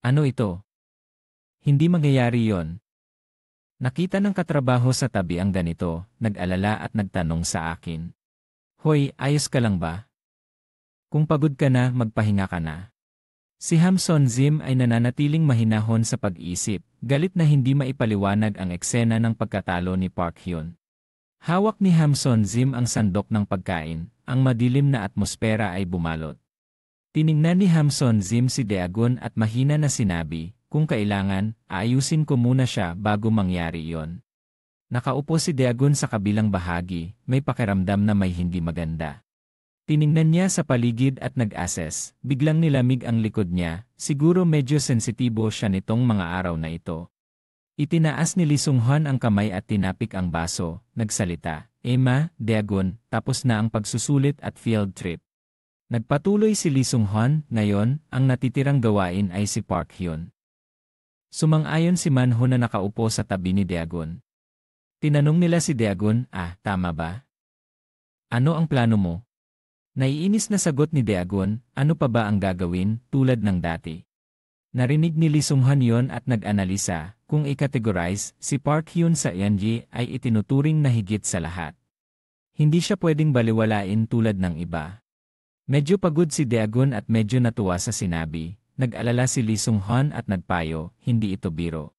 Ano ito? Hindi mangyayari yon. Nakita ng katrabaho sa tabi ang ganito, nag-alala at nagtanong sa akin. Hoy, ayos ka lang ba? Kung pagod ka na, magpahinga ka na. Si Hamson Zim ay nananatiling mahinahon sa pag-isip, galit na hindi maipaliwanag ang eksena ng pagkatalo ni Park Hyun. Hawak ni Hamson Zim ang sandok ng pagkain, ang madilim na atmosfera ay bumalot. Tiningnan ni Hamson Zim si Daegun at mahina na sinabi, kung kailangan, aayusin ko muna siya bago mangyari iyon. Nakaupo si Daegun sa kabilang bahagi, may pakiramdam na may hindi maganda. Tiningnan niya sa paligid at nag-assess, biglang nilamig ang likod niya, siguro medyo sensitibo siya nitong mga araw na ito. Itinaas ni Lee Sung-hun ang kamay at tinapik ang baso, nagsalita, Emma, Daegun, tapos na ang pagsusulit at field trip. Nagpatuloy si Lee Sung-hun, ngayon, ang natitirang gawain ay si Park Hyun. Sumang-ayon si Man-ho na nakaupo sa tabi ni Daegun. Tinanong nila si Daegun, tama ba? Ano ang plano mo? Naiinis na sagot ni Daegun, ano pa ba ang gagawin, tulad ng dati? Narinig ni Lee Sung-hun yon at nag-analisa, kung i-categorize, si Park Hyun sa Yeonji ay itinuturing na higit sa lahat. Hindi siya pwedeng baliwalain tulad ng iba. Medyo pagod si Daegun at medyo natuwa sa sinabi, nag-alala si Lee Sung-hun at nagpayo, hindi ito biro.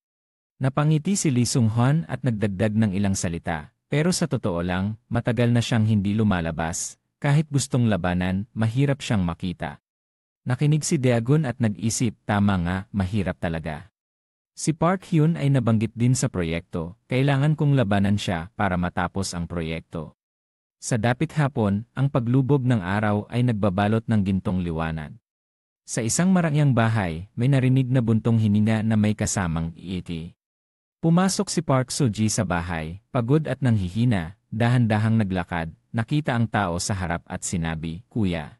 Napangiti si Lee Sung-hun at nagdagdag ng ilang salita, pero sa totoo lang, matagal na siyang hindi lumalabas. Kahit gustong labanan, mahirap siyang makita. Nakinig si Daegun at nag-isip, tama nga, mahirap talaga. Si Park Hyun ay nabanggit din sa proyekto, kailangan kong labanan siya para matapos ang proyekto. Sa dapit hapon, ang paglubog ng araw ay nagbabalot ng gintong liwanag. Sa isang marangyang bahay, may narinig na buntong hininga na may kasamang iiti. Pumasok si Park Seo-ji sa bahay, pagod at nanghihina, dahan-dahang naglakad. Nakita ang tao sa harap at sinabi, Kuya,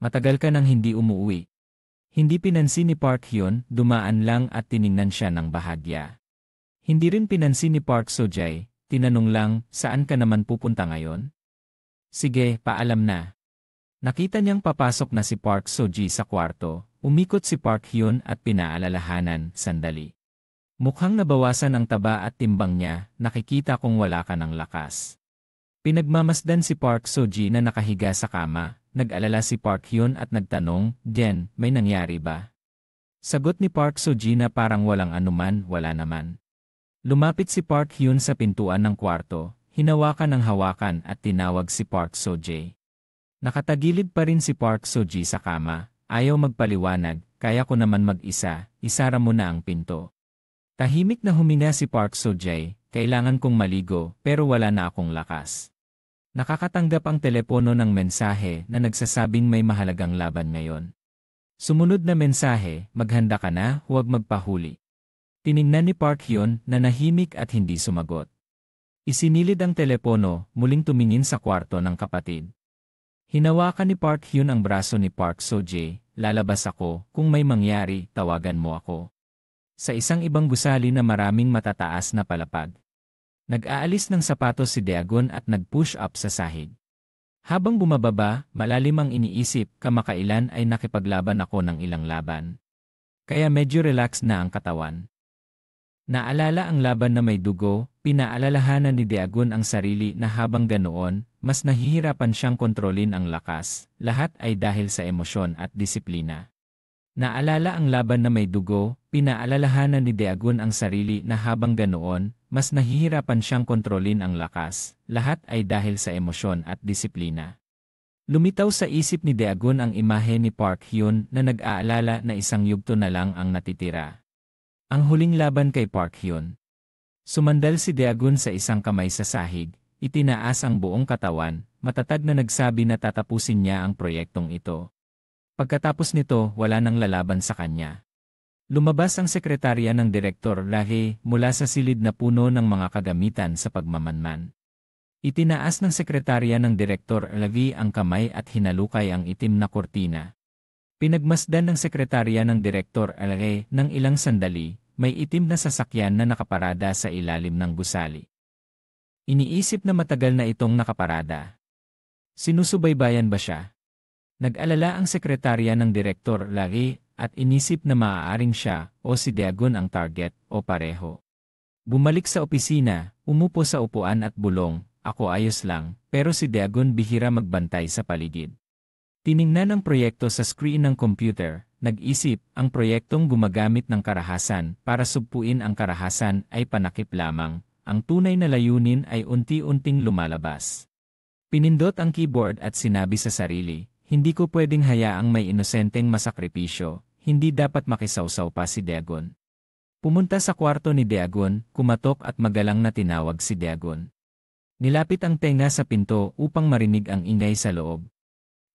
matagal ka nang hindi umuwi. Hindi pinansin ni Park Hyun, dumaan lang at tiningnan siya ng bahagya. Hindi rin pinansin ni Park Seo-jae, tinanong lang, saan ka naman pupunta ngayon? Sige, paalam na. Nakita niyang papasok na si Park Seo-ji sa kwarto, umikot si Park Hyun at pinaalalahanan, sandali. Mukhang nabawasan ang taba at timbang niya, nakikita kong wala ka ng lakas. Pinagmamasdan si Park Seo-ji na nakahiga sa kama, nag-alala si Park Hyun at nagtanong, Jen, may nangyari ba? Sagot ni Park Seo-ji na parang walang anuman, wala naman. Lumapit si Park Hyun sa pintuan ng kwarto, hinawakan ng hawakan at tinawag si Park Seo-jae. Nakatagilid pa rin si Park Seo-ji sa kama, ayaw magpaliwanag, kaya ko naman mag-isa, isara mo na ang pinto. Tahimik na huminga si Park Seo-jae, kailangan kong maligo pero wala na akong lakas. Nakakatanggap ang telepono ng mensahe na nagsasabing may mahalagang laban ngayon. Sumunod na mensahe, maghanda ka na, huwag magpahuli. Tiningnan ni Park Hyun na nahimik at hindi sumagot. Isinilid ang telepono, muling tumingin sa kwarto ng kapatid. Hinawakan ni Park Hyun ang braso ni Park Seo-jae, lalabas ako, kung may mangyari, tawagan mo ako. Sa isang ibang gusali na maraming matataas na palapag. Nag-aalis ng sapatos si Daegun at nag-push up sa sahig. Habang bumababa, malalim ang iniisip, kamakailan ay nakipaglaban ako ng ilang laban. Kaya medyo relax na ang katawan. Naalala ang laban na may dugo, pinaalalahanan ni Daegun ang sarili na habang ganoon, mas nahihirapan siyang kontrolin ang lakas, lahat ay dahil sa emosyon at disiplina. Naalala ang laban na may dugo, pinaalalahanan ni Daegun ang sarili na habang ganoon, mas nahihirapan siyang kontrolin ang lakas, lahat ay dahil sa emosyon at disiplina. Lumitaw sa isip ni Daegun ang imahe ni Park Hyun na nag-aalala na isang yugto na lang ang natitira. Ang huling laban kay Park Hyun. Sumandal si Daegun sa isang kamay sa sahig, itinaas ang buong katawan, matatag na nagsabi na tatapusin niya ang proyektong ito. Pagkatapos nito, wala nang lalaban sa kanya. Lumabas ang sekretarya ng Direktor Lahe mula sa silid na puno ng mga kagamitan sa pagmamanman. Itinaas ng sekretarya ng Direktor Lavi ang kamay at hinalukay ang itim na kurtina. Pinagmasdan ng sekretarya ng Direktor Lahe ng ilang sandali, may itim na sasakyan na nakaparada sa ilalim ng gusali. Iniisip na matagal na itong nakaparada. Sinusubaybayan ba siya? Nag-alala ang sekretarya ng Direktor Lahe, at inisip na maaaring siya o si Dagon ang target o pareho. Bumalik sa opisina, umupo sa upuan at bulong, "Ako ayos lang," pero si Dagon bihira magbantay sa paligid. Tiningnan ang proyekto sa screen ng computer, nag-isip, ang proyektong gumagamit ng karahasan para sugpuin ang karahasan ay panakip lamang, ang tunay na layunin ay unti-unting lumalabas. Pinindot ang keyboard at sinabi sa sarili, "Hindi ko pwedeng hayaang may inosenteng masakripisyo, hindi dapat makisawsaw pa si Dagon." Pumunta sa kwarto ni Dagon, kumatok at magalang na tinawag si Dagon. Nilapit ang tenga sa pinto upang marinig ang ingay sa loob.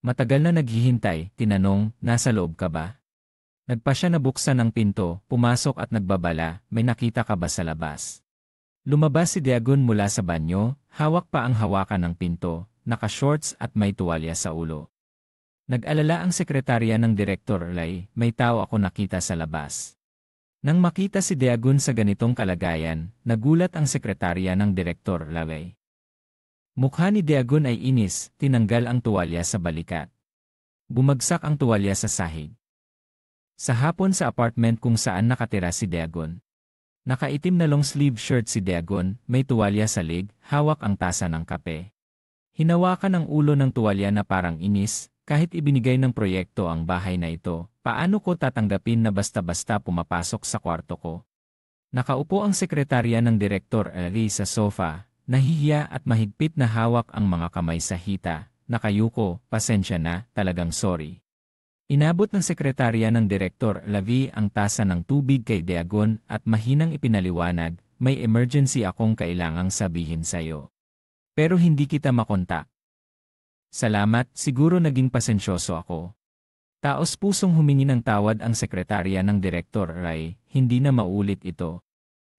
Matagal na naghihintay, tinanong, "Nasa loob ka ba?" Nagpa siya na buksan ang pinto, pumasok at nagbabala, "May nakita ka ba sa labas?" Lumabas si Dagon mula sa banyo, hawak pa ang hawakan ng pinto, naka-shorts at may tuwalya sa ulo. Nag-alala ang sekretarya ng Direktor Lay, "May tao ako nakita sa labas." Nang makita si Dagon sa ganitong kalagayan, nagulat ang sekretarya ng Direktor Lay. Mukha ni Dagon ay inis, tinanggal ang tuwalya sa balikat. Bumagsak ang tuwalya sa sahig. Sa hapon sa apartment kung saan nakatira si Dagon. Nakaitim na long sleeve shirt si Dagon, may tuwalya sa lig, hawak ang tasa ng kape. Hinawakan ang ulo ng tuwalya na parang inis, kahit ibinigay ng proyekto ang bahay na ito, paano ko tatanggapin na basta-basta pumapasok sa kwarto ko? Nakaupo ang sekretarya ng Direktor Lay sa sofa, nahihiya at mahigpit na hawak ang mga kamay sa hita, "Nakayuko, pasensya na, talagang sorry." Inabot ng sekretarya ng Direktor Lay ang tasa ng tubig kay Dagon at mahinang ipinaliwanag, "May emergency akong kailangang sabihin sa'yo. Pero hindi kita makontak." "Salamat, siguro naging pasensyoso ako." Taos pusong humingi ng tawad ang sekretarya ng Direktor Lay, hindi na maulit ito.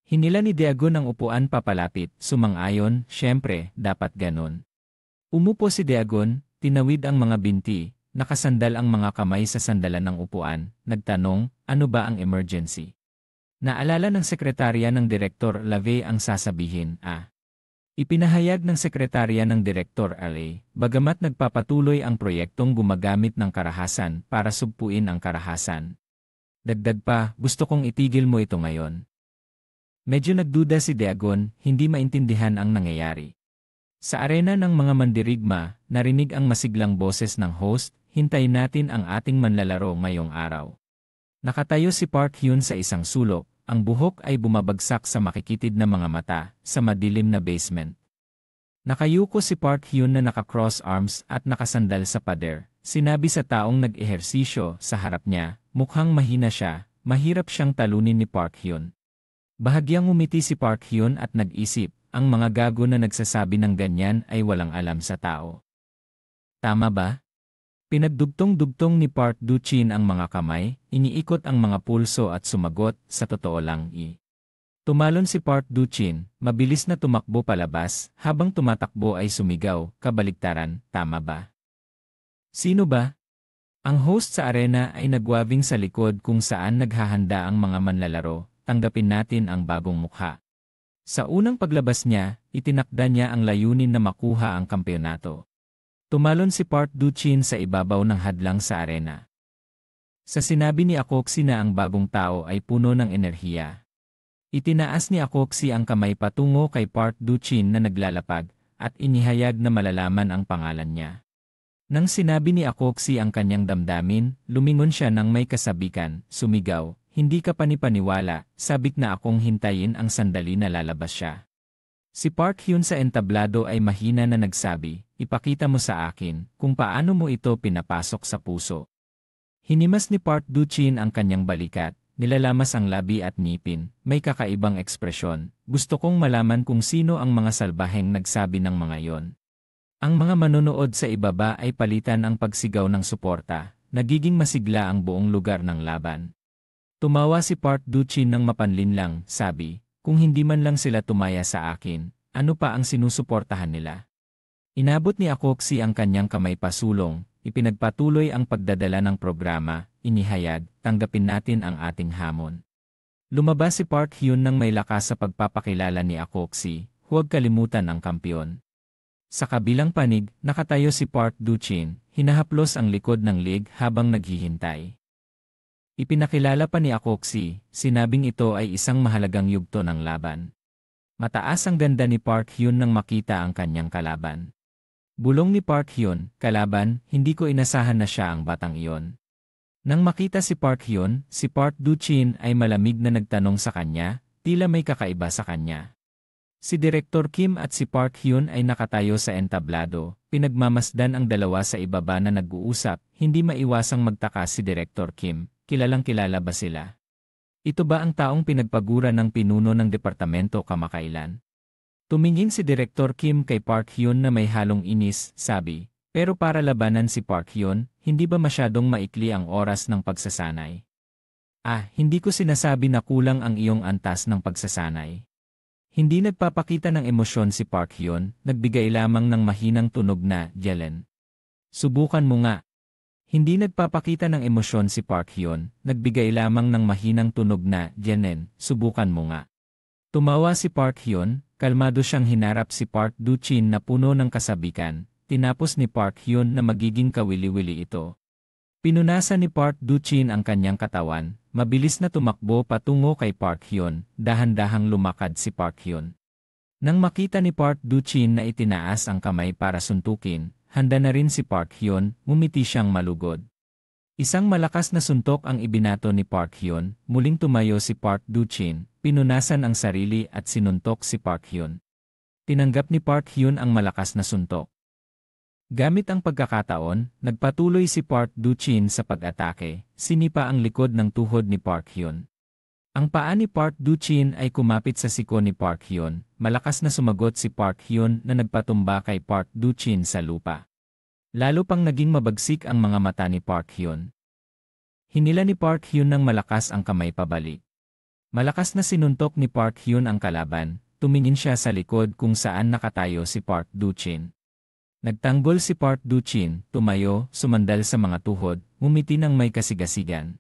Hinila ni Dagon ang upuan papalapit, sumang-ayon, "Siyempre, dapat ganon." Umupo si Dagon, tinawid ang mga binti, nakasandal ang mga kamay sa sandalan ng upuan, nagtanong, "Ano ba ang emergency?" Naalala ng sekretarya ng Direktor Lay ang sasabihin, Ipinahayag ng sekretarya ng Direktor Lay, bagamat nagpapatuloy ang proyektong gumagamit ng karahasan para sugpuin ang karahasan. Dagdag pa, "Gusto kong itigil mo ito ngayon." Medyo nagduda si Dagon, hindi maintindihan ang nangyayari. Sa arena ng mga mandirigma, narinig ang masiglang boses ng host, "Hintayin natin ang ating manlalaro ngayong araw." Nakatayo si Park Hyun sa isang sulok, ang buhok ay bumabagsak sa makikitid na mga mata, sa madilim na basement. Nakayuko si Park Hyun na naka-cross arms at nakasandal sa pader, sinabi sa taong nag-ehersisyo sa harap niya, mukhang mahina siya, mahirap siyang talunin ni Park Hyun. Bahagyang umiti si Park Hyun at nag-isip, ang mga gago na nagsasabi ng ganyan ay walang alam sa tao. Tama ba? Pinagdugtong-dugtong ni Park Do-chin ang mga kamay, iniikot ang mga pulso at sumagot, "Sa totoo lang Tumalon si Park Do-chin, mabilis na tumakbo palabas, habang tumatakbo ay sumigaw, "Kabaligtaran, tama ba?" Sino ba? Ang host sa arena ay nagwaving sa likod kung saan naghahanda ang mga manlalaro, "Tanggapin natin ang bagong mukha." Sa unang paglabas niya, itinakda niya ang layunin na makuha ang kampeonato. Tumalon si Park Do-chin sa ibabaw ng hadlang sa arena. Sa sinabi ni Akoksi na ang bagong tao ay puno ng enerhiya. Itinaas ni Akoksi ang kamay patungo kay Park Do-chin na naglalapag, at inihayag na malalaman ang pangalan niya. Nang sinabi ni Akoksi ang kanyang damdamin, lumingon siya ng may kasabikan, sumigaw, "Hindi ka panipaniwala, sabik na akong hintayin ang sandali na lalabas siya." Si Park Hyun sa entablado ay mahina na nagsabi, "Ipakita mo sa akin kung paano mo ito pinapasok sa puso." Hinimas ni Park Do-chin ang kanyang balikat, nilalamas ang labi at ngipin, may kakaibang ekspresyon, "Gusto kong malaman kung sino ang mga salbaheng nagsabi ng mga yon." Ang mga manonood sa ibaba ay palitan ang pagsigaw ng suporta, nagiging masigla ang buong lugar ng laban. Tumawa si Park Do-chin ng mapanlinlang, sabi, "Kung hindi man lang sila tumaya sa akin, ano pa ang sinusuportahan nila?" Inabot ni Akoksi ang kanyang kamay pasulong, ipinagpatuloy ang pagdadala ng programa, inihayag, "Tanggapin natin ang ating hamon." Lumabas si Park Hyun nang may lakas sa pagpapakilala ni Akoksi, "Huwag kalimutan ang kampiyon." Sa kabilang panig, nakatayo si Park Do-chin, hinahaplos ang likod ng lig habang naghihintay. Ipinakilala pa ni Akoksi, sinabing ito ay isang mahalagang yugto ng laban. Mataas ang ganda ni Park Hyun nang makita ang kanyang kalaban. Bulong ni Park Hyun, kalaban, hindi ko inasahan na siya ang batang iyon. Nang makita si Park Hyun, si Park Do-chin ay malamig na nagtanong sa kanya, tila may kakaiba sa kanya. Si Direktor Kim at si Park Hyun ay nakatayo sa entablado, pinagmamasdan ang dalawa sa ibaba na nag-uusap, hindi maiwasang magtaka si Direktor Kim, kilalang-kilala ba sila? Ito ba ang taong pinagpagura ng pinuno ng departamento kamakailan? Tumingin si Direktor Kim kay Park Hyun na may halong inis, sabi, pero para labanan si Park Hyun, hindi ba masyadong maikli ang oras ng pagsasanay? Hindi ko sinasabi na kulang ang iyong antas ng pagsasanay. Hindi nagpapakita ng emosyon si Park Hyun, nagbigay lamang ng mahinang tunog na, Jelen. Subukan mo nga. Hindi nagpapakita ng emosyon si Park Hyun, nagbigay lamang ng mahinang tunog na, Jenen, subukan mo nga. Tumawa si Park Hyun, kalmado siyang hinarap si Park Do-chin na puno ng kasabikan, tinapos ni Park Hyun na magiging kawili-wili ito. Pinunasan ni Park Do-chin ang kanyang katawan, mabilis na tumakbo patungo kay Park Hyun, dahan-dahang lumakad si Park Hyun. Nang makita ni Park Do-chin na itinaas ang kamay para suntukin, handa na rin si Park Hyun, ngumiti siyang malugod. Isang malakas na suntok ang ibinato ni Park Hyun, muling tumayo si Park Do-chin, pinunasan ang sarili at sinuntok si Park Hyun. Tinanggap ni Park Hyun ang malakas na suntok. Gamit ang pagkakataon, nagpatuloy si Park Do-chin sa pag-atake, sinipa ang likod ng tuhod ni Park Hyun. Ang paa ni Park Do-chin ay kumapit sa siko ni Park Hyun, malakas na sumagot si Park Hyun na nagpatumba kay Park Do-chin sa lupa. Lalo pang naging mabagsik ang mga mata ni Park Hyun. Hinila ni Park Hyun ng malakas ang kamay pabalik. Malakas na sinuntok ni Park Hyun ang kalaban, tumingin siya sa likod kung saan nakatayo si Park Do-chin. Nagtanggol si Park Do-chin, tumayo, sumandal sa mga tuhod, ngumiti ng may kasigasigan.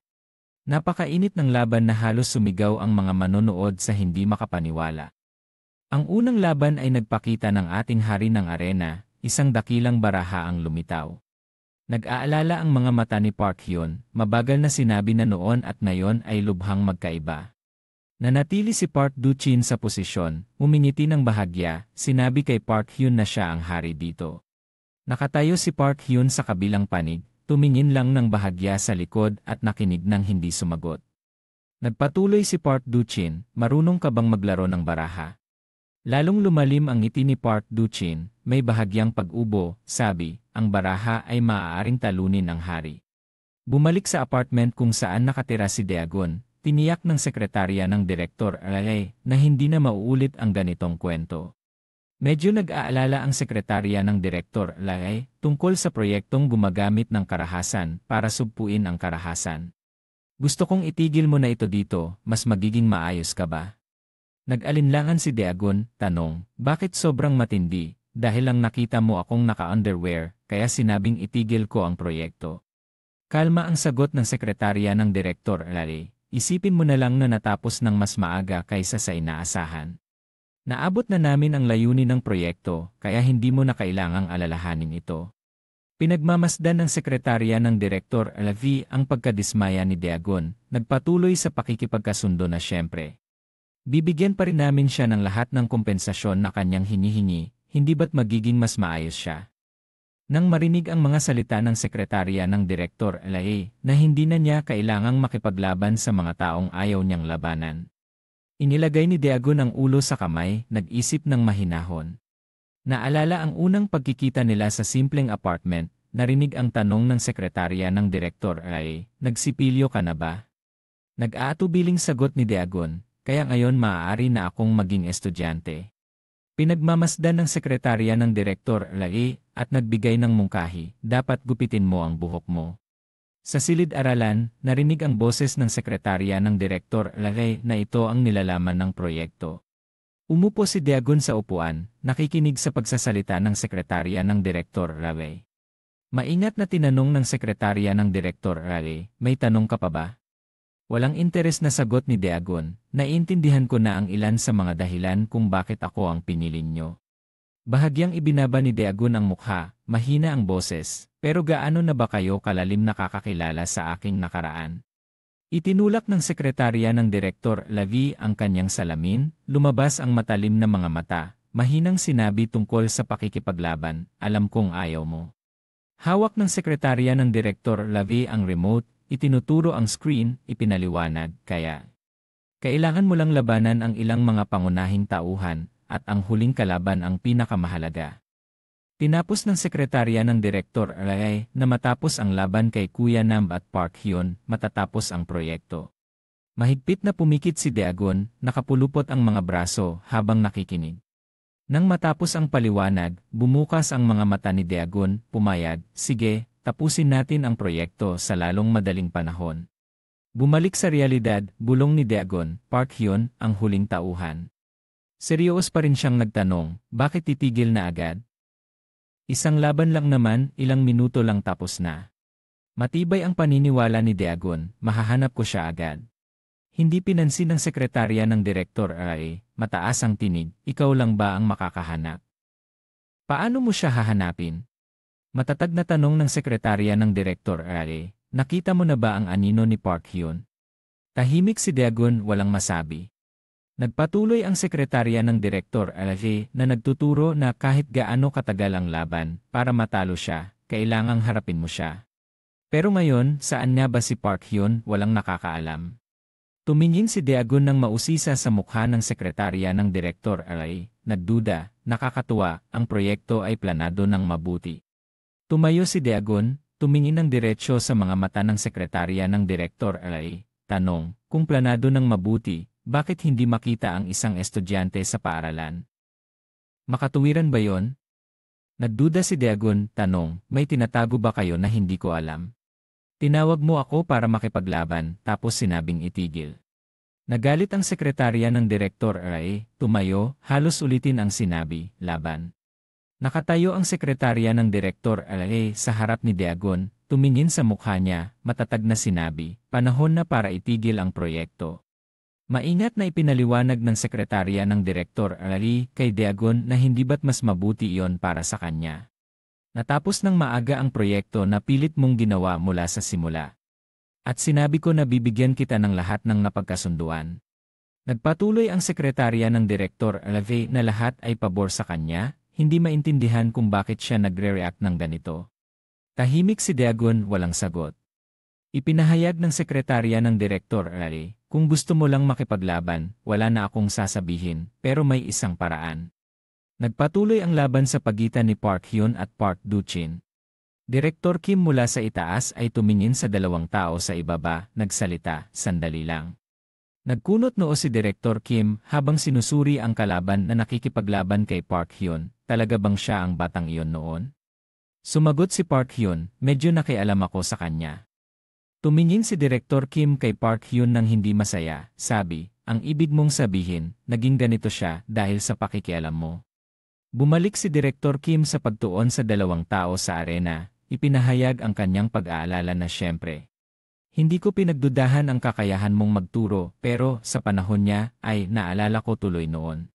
Napakainit ng laban na halos sumigaw ang mga manonood sa hindi makapaniwala. Ang unang laban ay nagpakita ng ating hari ng arena, isang dakilang baraha ang lumitaw. Nag-aalala ang mga mata ni Park Hyun, mabagal na sinabi na noon at ngayon ay lubhang magkaiba. Nanatili si Park Do-chin sa posisyon, umingiti ng bahagya, sinabi kay Park Hyun na siya ang hari dito. Nakatayo si Park Hyun sa kabilang panig, tumingin lang ng bahagya sa likod at nakinig ng hindi sumagot. Nagpatuloy si Park Do-chin, marunong ka bang maglaro ng baraha? Lalong lumalim ang ngiti ni Park Do-chin, may bahagyang pag-ubo, sabi, ang baraha ay maaaring talunin ang hari. Bumalik sa apartment kung saan nakatira si Daegun, tiniyak ng sekretarya ng Direktor Alay na hindi na mauulit ang ganitong kwento. Medyo nag-aalala ang sekretarya ng Direktor Alay tungkol sa proyektong gumagamit ng karahasan para sugpuin ang karahasan. Gusto kong itigil mo na ito dito, mas magiging maayos ka ba? Nag-alinlangan si Daegun, tanong, bakit sobrang matindi, dahil lang nakita mo akong naka-underwear, kaya sinabing itigil ko ang proyekto. Kalma ang sagot ng sekretarya ng Direktor Alay, isipin mo na lang na natapos ng mas maaga kaysa sa inaasahan. Naabot na namin ang layunin ng proyekto, kaya hindi mo na kailangang alalahanin ito. Pinagmamasdan ng sekretarya ng Direktor Alavi ang pagkadismaya ni Daegun, nagpatuloy sa pakikipagkasundo na siyempre. Bibigyan pa rin namin siya ng lahat ng kompensasyon na kanyang hinihingi, hindi ba't magiging mas maayos siya? Nang marinig ang mga salita ng sekretarya ng Direktor Alavi na hindi na niya kailangang makipaglaban sa mga taong ayaw niyang labanan. Inilagay ni Daegun ang ulo sa kamay, nag-isip ng mahinahon. Naalala ang unang pagkikita nila sa simpleng apartment, narinig ang tanong ng sekretarya ng Direktor ay, nagsipilyo ka na ba? Nag-aatubiling sagot ni Daegun, kaya ngayon maaari na akong maging estudyante. Pinagmamasdan ng sekretarya ng Direktor ay, at nagbigay ng mungkahi, dapat gupitin mo ang buhok mo. Sa silid-aralan, narinig ang boses ng sekretarya ng Direktor Alay na ito ang nilalaman ng proyekto. Umupo si Daegun sa upuan, nakikinig sa pagsasalita ng sekretarya ng Direktor Alay. Maingat na tinanong ng sekretarya ng Direktor Alay, may tanong ka pa ba? Walang interes na sagot ni Daegun, naiintindihan ko na ang ilan sa mga dahilan kung bakit ako ang pinili niyo. Bahagyang ibinaba ni Daegun ang mukha, mahina ang boses, pero gaano na ba kayo kalalim nakakakilala sa aking nakaraan? Itinulak ng sekretarya ng Direktor Lavi ang kanyang salamin, lumabas ang matalim na mga mata, mahinang sinabi tungkol sa pakikipaglaban, alam kong ayaw mo. Hawak ng sekretarya ng Direktor Lavi ang remote, itinuturo ang screen, ipinaliwanag, kaya kailangan mo lang labanan ang ilang mga pangunahing tauhan, at ang huling kalaban ang pinakamahalaga. Tinapos ng sekretarya ng Direktor Ray na matapos ang laban kay Kuya Namb at Park Hyun, matatapos ang proyekto. Mahigpit na pumikit si Daegon, nakapulupot ang mga braso habang nakikinig. Nang matapos ang paliwanag, bumukas ang mga mata ni Daegon, pumayag, sige, tapusin natin ang proyekto sa lalong madaling panahon. Bumalik sa realidad, bulong ni Daegon, Park Hyun, ang huling tauhan. Seryos pa rin siyang nagtanong, bakit titigil na agad? Isang laban lang naman, ilang minuto lang tapos na. Matibay ang paniniwala ni Daegon, mahahanap ko siya agad. Hindi pinansin ng sekretarya ng Direktor Ray, mataas ang tinig, ikaw lang ba ang makakahanap? Paano mo siya hahanapin? Matatag na tanong ng sekretarya ng Direktor Ray, nakita mo na ba ang anino ni Park Hyun? Tahimik si Daegon, walang masabi. Nagpatuloy ang sekretarya ng Direktor Ray na nagtuturo na kahit gaano katagal ang laban, para matalo siya, kailangang harapin mo siya. Pero ngayon, saan nga ba si Park Hyun, walang nakakaalam. Tumingin si Daegon ng mausisa sa mukha ng sekretarya ng Direktor Ray, nagduda, nakakatuwa, ang proyekto ay planado ng mabuti. Tumayo si Daegon, tumingin ng diretsyo sa mga mata ng sekretarya ng Direktor Ray, tanong, kung planado ng mabuti, bakit hindi makita ang isang estudyante sa paaralan? Makatuwiran ba yon? Nagduda si Daegon, tanong, may tinatago ba kayo na hindi ko alam? Tinawag mo ako para makipaglaban, tapos sinabing itigil. Nagalit ang sekretarya ng Direktor Ray, tumayo, halos ulitin ang sinabi, laban. Nakatayo ang sekretarya ng Direktor Ray sa harap ni Daegon, tumingin sa mukha niya, matatag na sinabi, panahon na para itigil ang proyekto. Maingat na ipinaliwanag ng sekretarya ng Direktor Ray kay Daegon na hindi ba't mas mabuti iyon para sa kanya. Natapos ng maaga ang proyekto na pilit mong ginawa mula sa simula. At sinabi ko na bibigyan kita ng lahat ng napagkasunduan. Nagpatuloy ang sekretarya ng Direktor Ray na lahat ay pabor sa kanya, hindi maintindihan kung bakit siya nagre-react ng ganito. Tahimik si Daegon, walang sagot. Ipinahayag ng sekretarya ng Direktor Ray, kung gusto mo lang makipaglaban, wala na akong sasabihin, pero may isang paraan. Nagpatuloy ang laban sa pagitan ni Park Hyun at Park Do-chin. Direktor Kim mula sa itaas ay tumingin sa dalawang tao sa ibaba, nagsalita, sandali lang. Nagkunot noo si Direktor Kim habang sinusuri ang kalaban na nakikipaglaban kay Park Hyun, talaga bang siya ang batang iyon noon? Sumagot si Park Hyun, medyo nakialam ako sa kanya. Tumingin si Direktor Kim kay Park Hyun nang hindi masaya, sabi, ang ibig mong sabihin, naging ganito siya dahil sa pakikialam mo. Bumalik si Direktor Kim sa pagtuon sa dalawang tao sa arena, ipinahayag ang kanyang pag-aalala na siyempre. Hindi ko pinagdudahan ang kakayahan mong magturo, pero sa panahon niya ay naalala ko tuloy noon.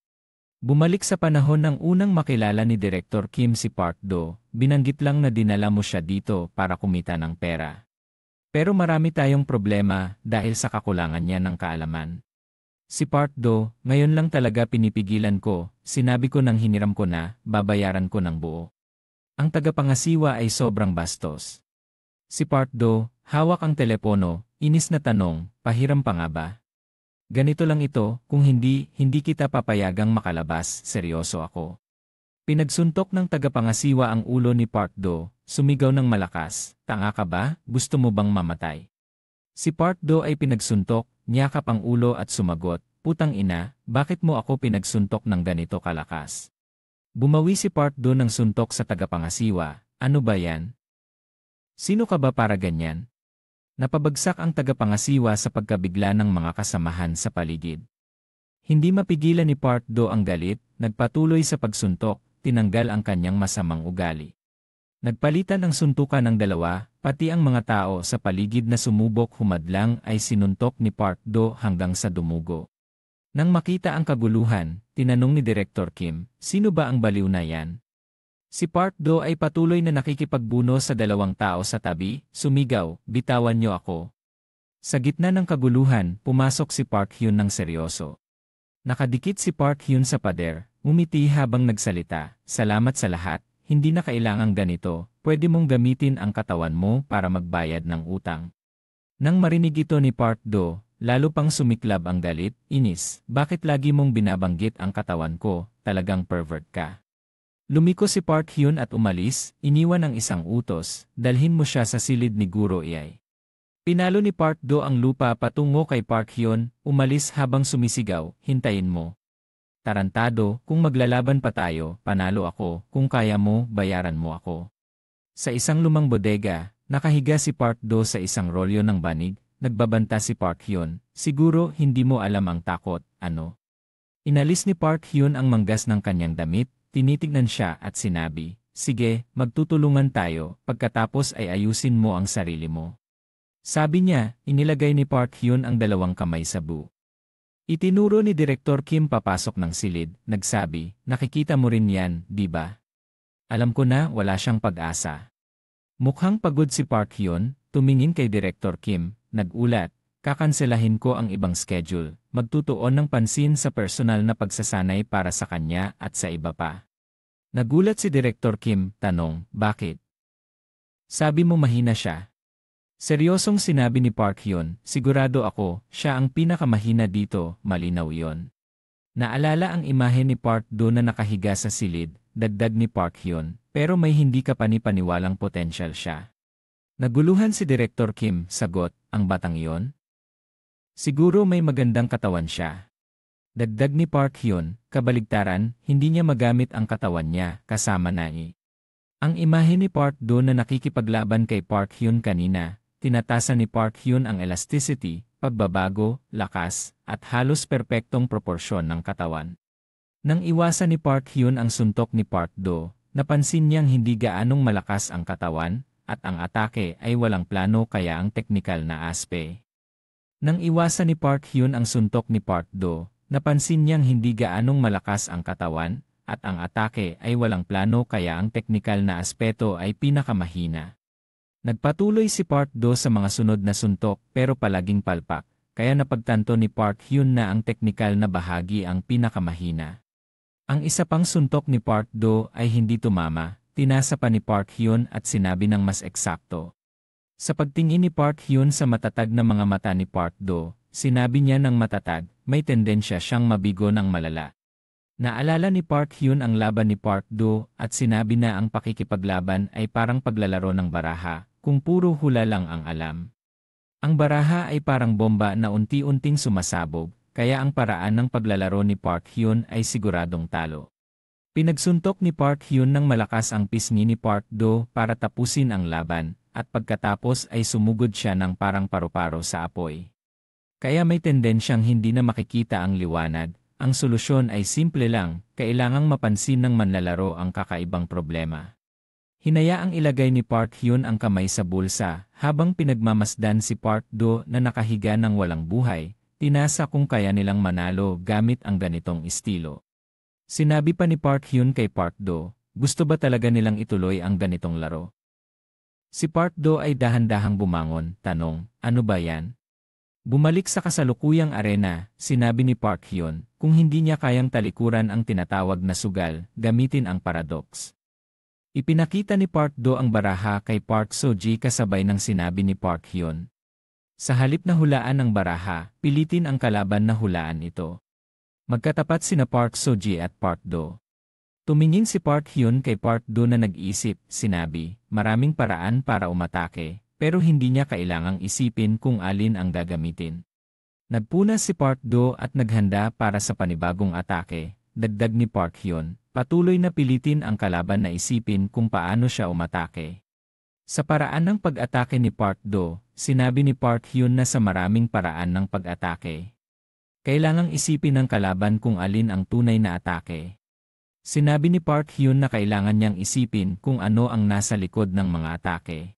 Bumalik sa panahon ng unang makilala ni Direktor Kim si Park Do, binanggit lang na dinala mo siya dito para kumita ng pera. Pero marami tayong problema dahil sa kakulangan niya ng kaalaman. Si Park Do, ngayon lang talaga pinipigilan ko, sinabi ko nang hiniram ko na, babayaran ko ng buo. Ang tagapangasiwa ay sobrang bastos. Si Park Do, hawak ang telepono, inis na tanong, pahiram pa nga ba? Ganito lang ito, kung hindi kita papayagang makalabas, seryoso ako. Pinagsuntok ng tagapangasiwa ang ulo ni Park Do, sumigaw ng malakas, tanga ka ba, gusto mo bang mamatay? Si Park Do ay pinagsuntok, niyakap ang ulo at sumagot, putang ina, bakit mo ako pinagsuntok ng ganito kalakas? Bumawi si Park Do ng suntok sa tagapangasiwa, ano ba yan? Sino ka ba para ganyan? Napabagsak ang tagapangasiwa sa pagkabigla ng mga kasamahan sa paligid. Hindi mapigilan ni Park Do ang galit, nagpatuloy sa pagsuntok, tinanggal ang kanyang masamang ugali. Nagpalitan ang suntukan ng dalawa, pati ang mga tao sa paligid na sumubok humadlang ay sinuntok ni Park Do hanggang sa dumugo. Nang makita ang kaguluhan, tinanong ni Direktor Kim, sino ba ang baliw na yan? Si Park Do ay patuloy na nakikipagbuno sa dalawang tao sa tabi, sumigaw, bitawan niyo ako. Sa gitna ng kaguluhan, pumasok si Park Hyun ng seryoso. Nakadikit si Park Hyun sa pader, umiti habang nagsalita, "Salamat sa lahat, hindi na kailangang ganito, pwede mong gamitin ang katawan mo para magbayad ng utang." Nang marinig ito ni Park Do, lalo pang sumiklab ang galit, inis, "Bakit lagi mong binabanggit ang katawan ko, talagang pervert ka." Lumiko si Park Hyun at umalis, iniwan ang isang utos, "Dalhin mo siya sa silid ni Guro Iay." Pinalo ni Park Do ang lupa patungo kay Park Hyun, umalis habang sumisigaw, "Hintayin mo. Tarantado, kung maglalaban pa tayo, panalo ako, kung kaya mo, bayaran mo ako." Sa isang lumang bodega, nakahiga si Park Do sa isang rolyo ng banig, nagbabanta si Park Hyun, "Siguro hindi mo alam ang takot, ano?" Inalis ni Park Hyun ang manggas ng kanyang damit, tinitignan siya at sinabi, "Sige, magtutulungan tayo, pagkatapos ay ayusin mo ang sarili mo." Sabi niya, inilagay ni Park Hyun ang dalawang kamay sa buo. Itinuro ni Direktor Kim papasok ng silid, nagsabi, "Nakikita mo rin yan, di ba? Alam ko na wala siyang pag-asa." Mukhang pagod si Park Hyun, tumingin kay Direktor Kim, nagulat, "Kakanselahin ko ang ibang schedule, magtutuon ng pansin sa personal na pagsasanay para sa kanya at sa iba pa." Nagulat si Direktor Kim, tanong, "Bakit?" "Sabi mo mahina siya." Seryosong sinabi ni Park Hyun, "Sigurado ako, siya ang pinakamahina dito, malinaw yon." Naalala ang imahe ni Park Do na nakahiga sa silid, dagdag ni Park Hyun, "Pero may hindi ka panipaniwalang potensyal siya." Naguluhan si Direktor Kim, sagot, "Ang batang iyon? Siguro may magandang katawan siya." Dagdag ni Park Hyun, kabaligtaran, hindi niya magamit ang katawan niya, kasama na Ang imahe ni Park Do na nakikipaglaban kay Park Hyun kanina, tinatasan ni Park Hyun ang elasticity, pagbabago, lakas, at halos perpektong proporsyon ng katawan. Nang iwasan ni Park Hyun ang suntok ni Park Do, napansin niyang hindi gaanong malakas ang katawan, at ang atake ay walang plano kaya ang teknikal na aspe. Nang iwasan ni Park Hyun ang suntok ni Park Do, napansin niyang hindi gaanong malakas ang katawan, at ang atake ay walang plano kaya ang teknikal na aspeto ay pinakamahina. Nagpatuloy si Park Do sa mga sunod na suntok pero palaging palpak, kaya napagtanto ni Park Hyun na ang teknikal na bahagi ang pinakamahina. Ang isa pang suntok ni Park Do ay hindi tumama, tinasa pa ni Park Hyun at sinabi ng mas eksakto. Sa pagtingin ni Park Hyun sa matatag na mga mata ni Park Do, sinabi niya ng matatag, may tendensya siyang mabigo ng malala. Naalala ni Park Hyun ang laban ni Park Do at sinabi na ang pakikipaglaban ay parang paglalaro ng baraha, kung puro hula lang ang alam. Ang baraha ay parang bomba na unti-unting sumasabog, kaya ang paraan ng paglalaro ni Park Hyun ay siguradong talo. Pinagsuntok ni Park Hyun ng malakas ang pisngi ni Park Do para tapusin ang laban, at pagkatapos ay sumugod siya ng parang paru-paro sa apoy. Kaya may tendensyang hindi na makikita ang liwanag. Ang solusyon ay simple lang, kailangang mapansin ng manlalaro ang kakaibang problema. Hinayaang ilagay ni Park Hyun ang kamay sa bulsa, habang pinagmamasdan si Park Do na nakahiga ng walang buhay, tinasa kung kaya nilang manalo gamit ang ganitong estilo. Sinabi pa ni Park Hyun kay Park Do, "Gusto ba talaga nilang ituloy ang ganitong laro?" Si Park Do ay dahan-dahang bumangon, tanong, "Ano ba yan?" Bumalik sa kasalukuyang arena, sinabi ni Park Hyun, kung hindi niya kayang talikuran ang tinatawag na sugal, gamitin ang paradox. Ipinakita ni Park Do ang baraha kay Park So-ji kasabay ng sinabi ni Park Hyun. Sa halip na hulaan ang baraha, pilitin ang kalaban na hulaan ito. Magkatapat sina Park So-ji at Park Do. Tumingin si Park Hyun kay Park Do na nag-isip, sinabi, "Maraming paraan para umatake. Pero hindi niya kailangang isipin kung alin ang gagamitin." Nagpunas si Park Do at naghanda para sa panibagong atake, dagdag ni Park Hyun, patuloy na pilitin ang kalaban na isipin kung paano siya umatake. Sa paraan ng pag-atake ni Park Do, sinabi ni Park Hyun na sa maraming paraan ng pag-atake. Kailangang isipin ng kalaban kung alin ang tunay na atake. Sinabi ni Park Hyun na kailangan niyang isipin kung ano ang nasa likod ng mga atake.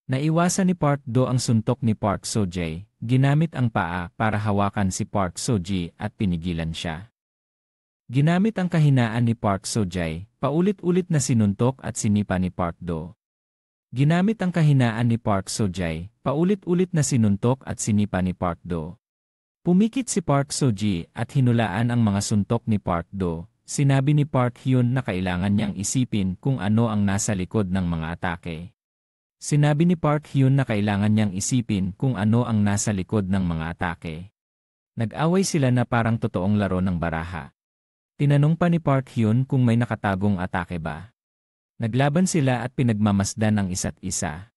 Naiwasan ni Park Do ang suntok ni Park So-ji, ginamit ang paa para hawakan si Park So-ji at pinigilan siya. Ginamit ang kahinaan ni Park So-ji, paulit-ulit na sinuntok at sinipa ni Park Do. Ginamit ang kahinaan ni Park Seo-jae, paulit-ulit na sinuntok at sinipa ni Park Do. Pumikit si Park Seo-ji at hinulaan ang mga suntok ni Park Do. Sinabi ni Park Hyun na kailangan niyang isipin kung ano ang nasa likod ng mga atake. Sinabi ni Park Hyun na kailangan niyang isipin kung ano ang nasa likod ng mga atake. Nag-away sila na parang totoong laro ng baraha. Tinanong pa ni Park Hyun kung may nakatagong atake ba. Naglaban sila at pinagmamasdan ang isa't isa.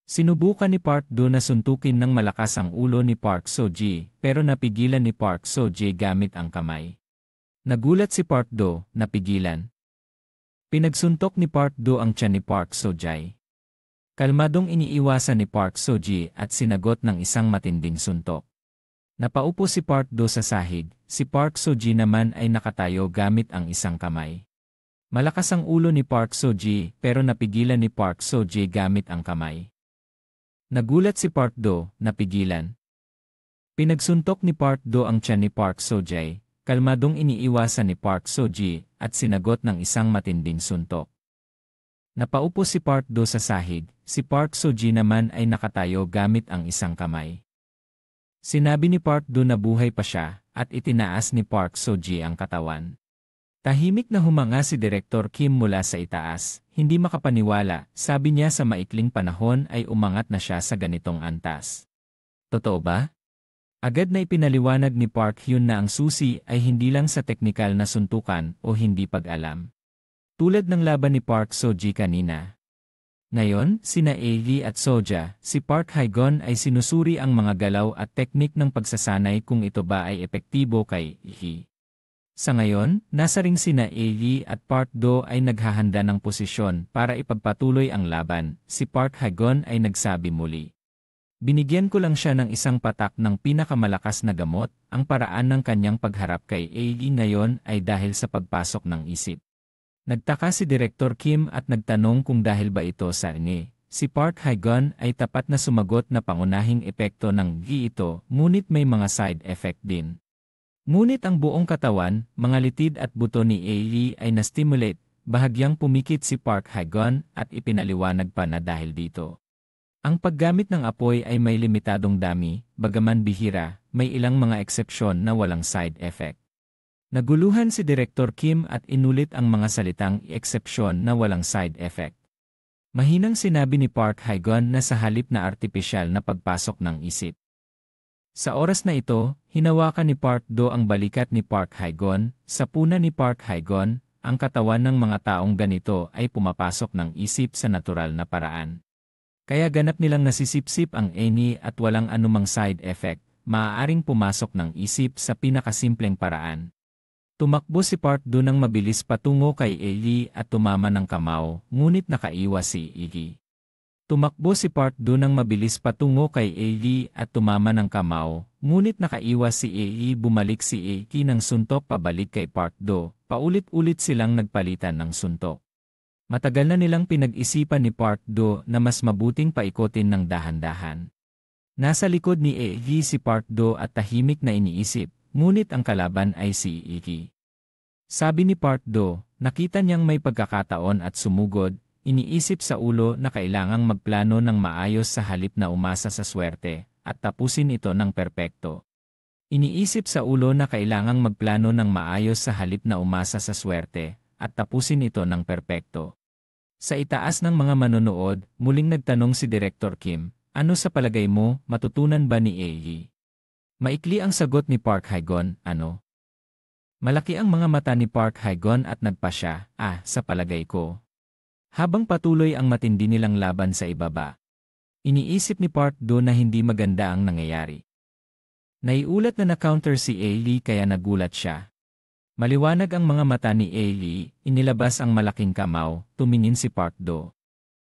Sinubukan ni Park Do na suntukin ng malakas ang ulo ni Park Seo-ji pero napigilan ni Park Seo-ji gamit ang kamay. Nagulat si Park Do, napigilan. Pinagsuntok ni Park Do ang tiyan ni Park Seo-jae. Kalmadong iniiwasan ni Park Seo-ji at sinagot ng isang matinding suntok. Napaupo si Park Do sa sahig, si Park Seo-ji naman ay nakatayo gamit ang isang kamay. Malakas ang ulo ni Park Seo-ji pero napigilan ni Park Seo-ji gamit ang kamay. Nagulat si Park Do, napigilan. Pinagsuntok ni Park Do ang tiyan ni Park Seo-jae. Kalmadong iniiwasan ni Park Seo-ji at sinagot ng isang matinding suntok. Napaupo si Park Do sa sahig, si Park Seo-ji naman ay nakatayo gamit ang isang kamay. Sinabi ni Park Do na buhay pa siya at itinaas ni Park Seo-ji ang katawan. Tahimik na humanga si Direktor Kim mula sa itaas, hindi makapaniwala, sabi niya sa maikling panahon ay umangat na siya sa ganitong antas. Totoo ba? Agad na ipinaliwanag ni Park Hyun na ang susi ay hindi lang sa teknikal na suntukan o hindi pag-alam. Tulad ng laban ni Park Seo-ji kanina. Ngayon, sina AV at Soja, si Park Hae-gon ay sinusuri ang mga galaw at teknik ng pagsasanay kung ito ba ay epektibo kay Hee. Sa ngayon, nasa ring sina AV at Park Do ay naghahanda ng posisyon para ipagpatuloy ang laban, si Park Hae-gon ay nagsabi muli. Binigyan ko lang siya ng isang patak ng pinakamalakas na gamot, ang paraan ng kanyang pagharap kay AE ngayon ay dahil sa pagpasok ng isip. Nagtaka si Direktor Kim at nagtanong kung dahil ba ito sa ni. Si Park Hae-gon ay tapat na sumagot na pangunahing epekto ng gi ito, ngunit may mga side effect din. Ngunit ang buong katawan, mga litid at buto ni AE ay na-stimulate, bahagyang pumikit si Park Hae-gon at ipinaliwanag pa na dahil dito. Ang paggamit ng apoy ay may limitadong dami, bagaman bihira, may ilang mga eksepsyon na walang side effect. Naguluhan si Direktor Kim at inulit ang mga salitang eksepsyon na walang side effect. Mahinang sinabi ni Park Hae-gon na sa halip na artipisyal na pagpasok ng isip. Sa oras na ito, hinawakan ni Park Do ang balikat ni Park Hae-gon, sa puna ni Park Hae-gon, ang katawan ng mga taong ganito ay pumapasok ng isip sa natural na paraan. Kaya ganap nilang nasisipsip ang eni at walang anumang side effect, maaaring pumasok ng isip sa pinakasimpleng paraan. Tumakbo si Park Do nang mabilis patungo kay Eli at tumama ng kamao, ngunit nakaiwas si Eli. Tumakbo si Park Do nang mabilis patungo kay Eli at tumama ng kamao, ngunit nakaiwas si Eli. Bumalik si Eli ng suntok pabalik kay Park Do, paulit-ulit silang nagpalitan ng suntok. Matagal na nilang pinag-isipan ni Park Do na mas mabuting paikotin ng dahan-dahan. Nasa likod ni Eli si Park Do at tahimik na iniisip, ngunit ang kalaban ay si Eli. Sabi ni Park Do, nakita niyang may pagkakataon at sumugod, iniisip sa ulo na kailangang magplano ng maayos sa halip na umasa sa swerte, at tapusin ito ng perpekto. Iniisip sa ulo na kailangang magplano ng maayos sa halip na umasa sa swerte, at tapusin ito ng perpekto. Sa itaas ng mga manonood, muling nagtanong si Direktor Kim, ano sa palagay mo, matutunan ba ni AE? Maikli ang sagot ni Park Hae-gon, ano? Malaki ang mga mata ni Park Hae-gon at nagpasya, sa palagay ko. Habang patuloy ang matindi nilang laban sa ibaba. Iniisip ni Park Do na hindi maganda ang nangyayari. Naiulat na na-counter si AE kaya nagulat siya. Maliwanag ang mga mata ni AE, inilabas ang malaking kamao, tumingin si Park Do.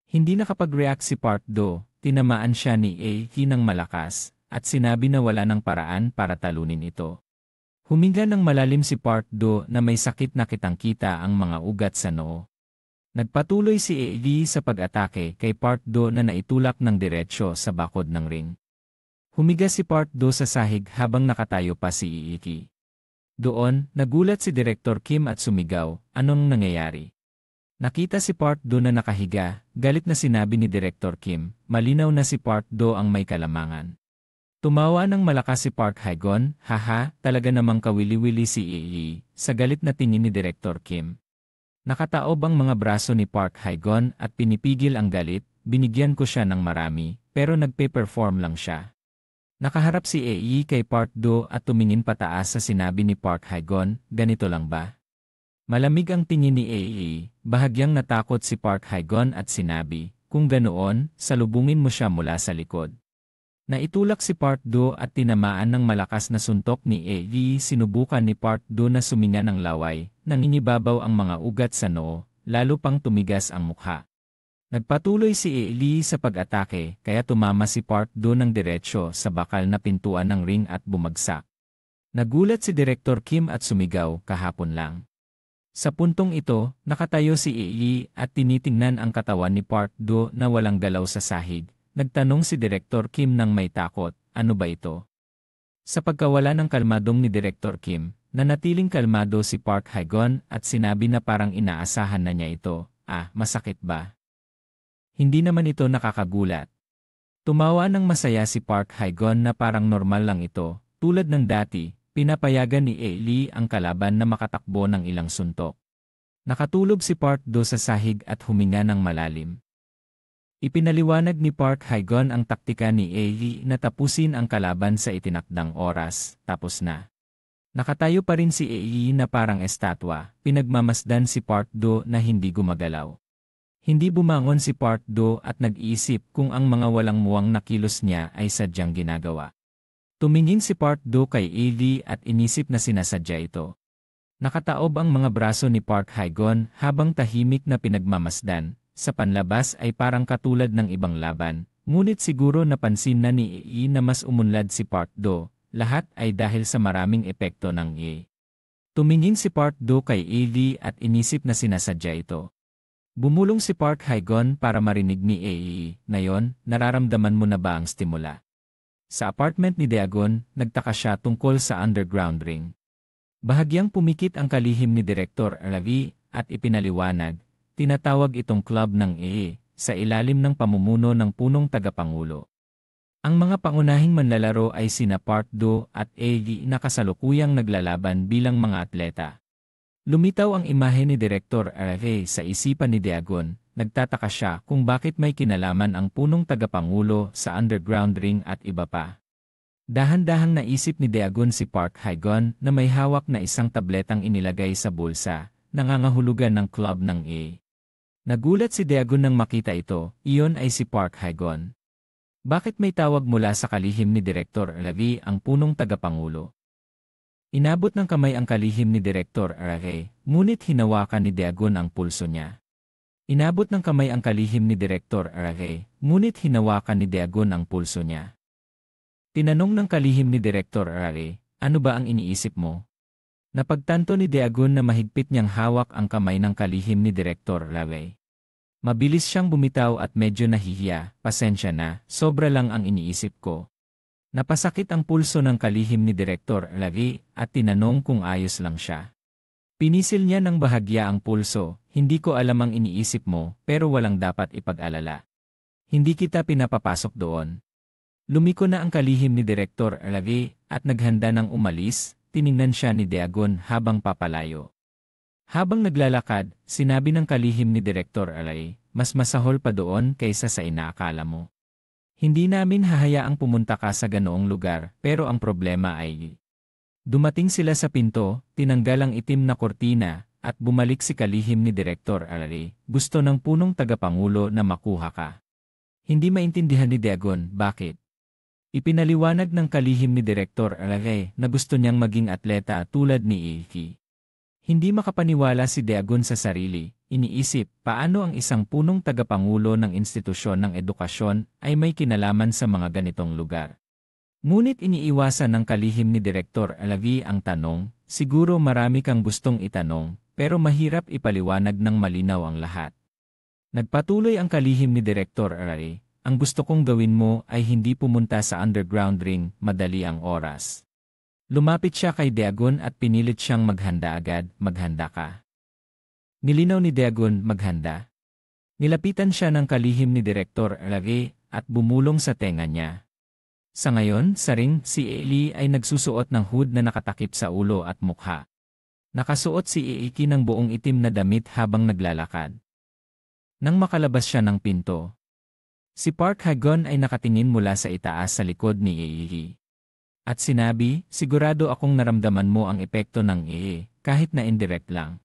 Hindi nakapag-react si Park Do, tinamaan siya ni AE ng malakas, at sinabi na wala ng paraan para talunin ito. Huminga ng malalim si Park Do na may sakit na kitang-kita ang mga ugat sa noo. Nagpatuloy si AE sa pag-atake kay Park Do na naitulak ng diretsyo sa bakod ng ring. Humiga si Park Do sa sahig habang nakatayo pa si AE. Doon, nagulat si Direktor Kim at sumigaw, anong nangyayari? Nakita si Park Do na nakahiga, galit na sinabi ni Director Kim, malinaw na si Park Do ang may kalamangan. Tumawa ng malakas si Park Hae-gon, haha, talaga namang kawili-wili si Yi, sa galit na tingin ni Director Kim. Nakataob ang mga braso ni Park Hae-gon at pinipigil ang galit, binigyan ko siya ng marami, pero nagpe-perform lang siya. Nakaharap si Yi kay Park Do at tumingin pataas sa sinabi ni Park Hae-gon, ganito lang ba? Malamig ang tingin ni Yi, bahagyang natakot si Park Hae-gon at sinabi, kung ganoon, salubungin mo siya mula sa likod. Naitulak si Park Do at tinamaan ng malakas na suntok ni Yi. Sinubukan ni Park Do na suminga ng laway, nangingibabaw ang mga ugat sa noo, lalo pang tumigas ang mukha. Nagpatuloy si Yi sa pag-atake, kaya tumama si Park Do ng diretsyo sa bakal na pintuan ng ring at bumagsak. Nagulat si Director Kim at sumigaw, kahapon lang. Sa puntong ito, nakatayo si Yi at tinitingnan ang katawan ni Park Do na walang galaw sa sahig. Nagtanong si Director Kim nang may takot, ano ba ito? Sa pagkawala ng kalmadong ni Director Kim, nanatiling kalmado si Park Hae-gon at sinabi na parang inaasahan na niya ito, masakit ba? Hindi naman ito nakakagulat. Tumawa ng masaya si Park Hae-gon na parang normal lang ito, tulad ng dati. Pinapayagan ni Yi ang kalaban na makatakbo ng ilang suntok. Nakatulog si Park Do sa sahig at huminga ng malalim. Ipinaliwanag ni Park Hae-gon ang taktika ni Yi na tapusin ang kalaban sa itinakdang oras, tapos na. Nakatayo pa rin si Yi na parang estatwa, pinagmamasdan si Park Do na hindi gumagalaw. Hindi bumangon si Park Do at nag-iisip kung ang mga walang muwang na kilos niya ay sadyang ginagawa. Tumingin si Park Do kay Yi at inisip na sinasadya ito. Nakataob ang mga braso ni Park Hae-gon habang tahimik na pinagmamasdan. Sa panlabas ay parang katulad ng ibang laban, ngunit siguro napansin na ni Yi na mas umunlad si Park Do. Lahat ay dahil sa maraming epekto ng Yi. Tumingin si Park Do kay Yi at inisip na sinasadya ito. Bumulong si Park Hae-gon para marinig ni Yi, ngayon, nararamdaman mo na ba ang stimula? Sa apartment ni Daegon, nagtaka siya tungkol sa underground ring. Bahagyang pumikit ang kalihim ni Director Ravi at ipinaliwanag, tinatawag itong club ng sa ilalim ng pamumuno ng punong tagapangulo. Ang mga pangunahing manlalaro ay sina Park Do at Yi na kasalukuyang naglalaban bilang mga atleta. Lumitaw ang imahe ni Director Ravi sa isipan ni Daegon. Nagtataka siya kung bakit may kinalaman ang punong tagapangulo sa underground ring at iba pa. Dahan-dahang naisip ni Daegon si Park Hae-gon na may hawak na isang tabletang inilagay sa bulsa, nangangahulugan ng club ng Nagulat si Daegon nang makita ito, iyon ay si Park Hae-gon. Bakit may tawag mula sa kalihim ni Director Ravi ang punong tagapangulo? Inabot ng kamay ang kalihim ni Director Ravi, ngunit hinawakan ni Daegon ang pulso niya. Inabot ng kamay ang kalihim ni Director Ravi, ngunit hinawakan ni Daegon ang pulso niya. Tinanong ng kalihim ni Director Ravi, ano ba ang iniisip mo? Napagtanto ni Daegon na mahigpit niyang hawak ang kamay ng kalihim ni Director Ravi. Mabilis siyang bumitaw at medyo nahihiya, pasensya na, sobra lang ang iniisip ko. Napasakit ang pulso ng kalihim ni Director Ravi at tinanong kung ayos lang siya. Pinisil niya ng bahagya ang pulso, hindi ko alam ang iniisip mo, pero walang dapat ipag-alala. Hindi kita pinapapasok doon. Lumiko na ang kalihim ni Director Ravi at naghanda ng umalis, tiningnan siya ni Daegon habang papalayo. Habang naglalakad, sinabi ng kalihim ni Director Ravi, mas masahol pa doon kaysa sa inaakala mo. Hindi namin hahayaang pumunta ka sa ganoong lugar, pero ang problema ay... Dumating sila sa pinto, tinanggal ang itim na kortina, at bumalik si kalihim ni Director Ravi. Gusto ng punong tagapangulo na makuha ka. Hindi maintindihan ni Daegon, bakit? Ipinaliwanag ng kalihim ni Director Ravi na gusto niyang maging atleta tulad ni Yi. Hindi makapaniwala si Daegon sa sarili, iniisip paano ang isang punong tagapangulo ng institusyon ng edukasyon ay may kinalaman sa mga ganitong lugar. Ngunit iniiwasan ng kalihim ni Director Ravi ang tanong, siguro marami kang gustong itanong, pero mahirap ipaliwanag ng malinaw ang lahat. Nagpatuloy ang kalihim ni Director Ravi, ang gusto kong gawin mo ay hindi pumunta sa underground ring, madali ang oras. Lumapit siya kay Daegon at pinilit siyang maghanda agad, maghanda ka. Nilinaw ni Dagon maghanda. Nilapitan siya ng kalihim ni Direktor Lage at bumulong sa tenga niya. Sa ngayon, saring si Eli ay nagsusuot ng hood na nakatakip sa ulo at mukha. Nakasuot si Eiki ng buong itim na damit habang naglalakad. Nang makalabas siya ng pinto, si Park Hagon ay nakatingin mula sa itaas sa likod ni Eiki. At sinabi, sigurado akong naramdaman mo ang epekto ng kahit na indirect lang.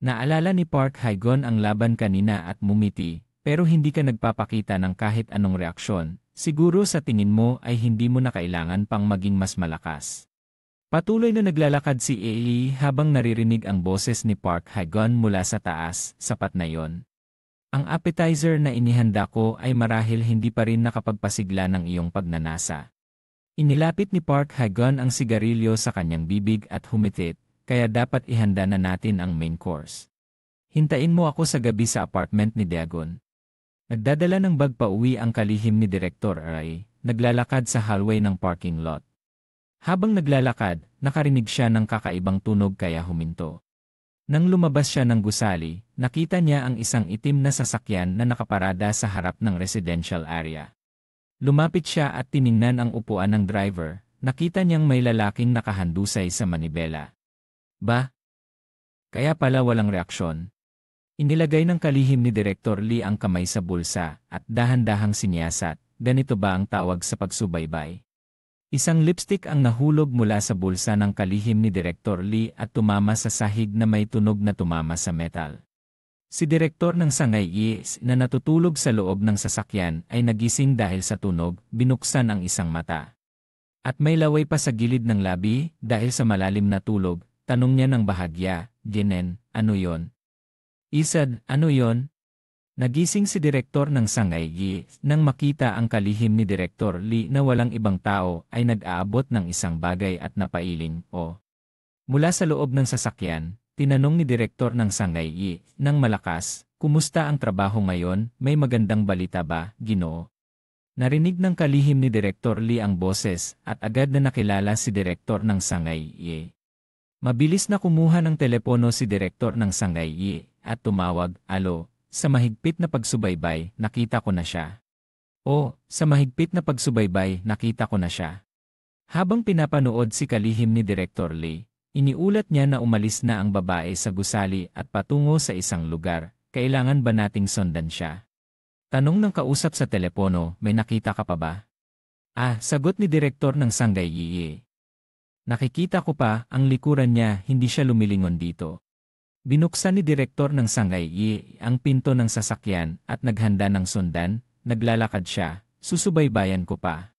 Naalala ni Park Hagon ang laban kanina at mumiti, pero hindi ka nagpapakita ng kahit anong reaksyon. Siguro sa tingin mo ay hindi mo na kailangan pang maging mas malakas. Patuloy na naglalakad si Eli habang naririnig ang boses ni Park Hagon mula sa taas, sapat na yon. Ang appetizer na inihanda ko ay marahil hindi pa rin nakapagpasigla ng iyong pagnanasa. Inilapit ni Park Hagon ang sigarilyo sa kanyang bibig at humitit, kaya dapat ihanda na natin ang main course. Hintayin mo ako sa gabi sa apartment ni Dagon. Nagdadala ng bag pauwi ang kalihim ni Direktor Aray, naglalakad sa hallway ng parking lot. Habang naglalakad, nakarinig siya ng kakaibang tunog kaya huminto. Nang lumabas siya ng gusali, nakita niya ang isang itim na sasakyan na nakaparada sa harap ng residential area. Lumapit siya at tiningnan ang upuan ng driver, nakita niyang may lalaking nakahandusay sa manibela. Ba? Kaya pala walang reaksyon. Inilagay ng kalihim ni Direktor Lee ang kamay sa bulsa at dahan-dahang sinyasat, ganito ba ang tawag sa pagsubaybay? Isang lipstick ang nahulog mula sa bulsa ng kalihim ni Direktor Lee at tumama sa sahig na may tunog na tumama sa metal. Si Direktor ng Sangay Is na natutulog sa loob ng sasakyan ay nagising dahil sa tunog, binuksan ang isang mata. At may laway pa sa gilid ng labi dahil sa malalim na tulog, tanong niya ng bahagya, Ginen, ano yon? Isad, ano yon? Nagising si Direktor ng Sangay Yi nang makita ang kalihim ni Direktor Lee na walang ibang tao ay nag-aabot ng isang bagay at napailing, o. Mula sa loob ng sasakyan, tinanong ni Direktor ng Sangay Yi nang malakas, kumusta ang trabaho ngayon, may magandang balita ba, Ginoo? Narinig ng kalihim ni Direktor Lee ang boses at agad na nakilala si Direktor ng Sangay Yi. Mabilis na kumuha ng telepono si Direktor ng Sangay Yi at tumawag, alo, sa mahigpit na pagsubaybay, nakita ko na siya. O, sa mahigpit na pagsubaybay, nakita ko na siya. Habang pinapanood si kalihim ni Direktor Lee, iniulat niya na umalis na ang babae sa gusali at patungo sa isang lugar, kailangan ba nating sundan siya? Tanong ng kausap sa telepono, may nakita ka pa ba? Sagot ni Direktor ng Sangay Yi. Nakikita ko pa, ang likuran niya, hindi siya lumilingon dito. Binuksan ni Direktor ng Sangay Yi ang pinto ng sasakyan at naghanda ng sundan, naglalakad siya, susubaybayan ko pa.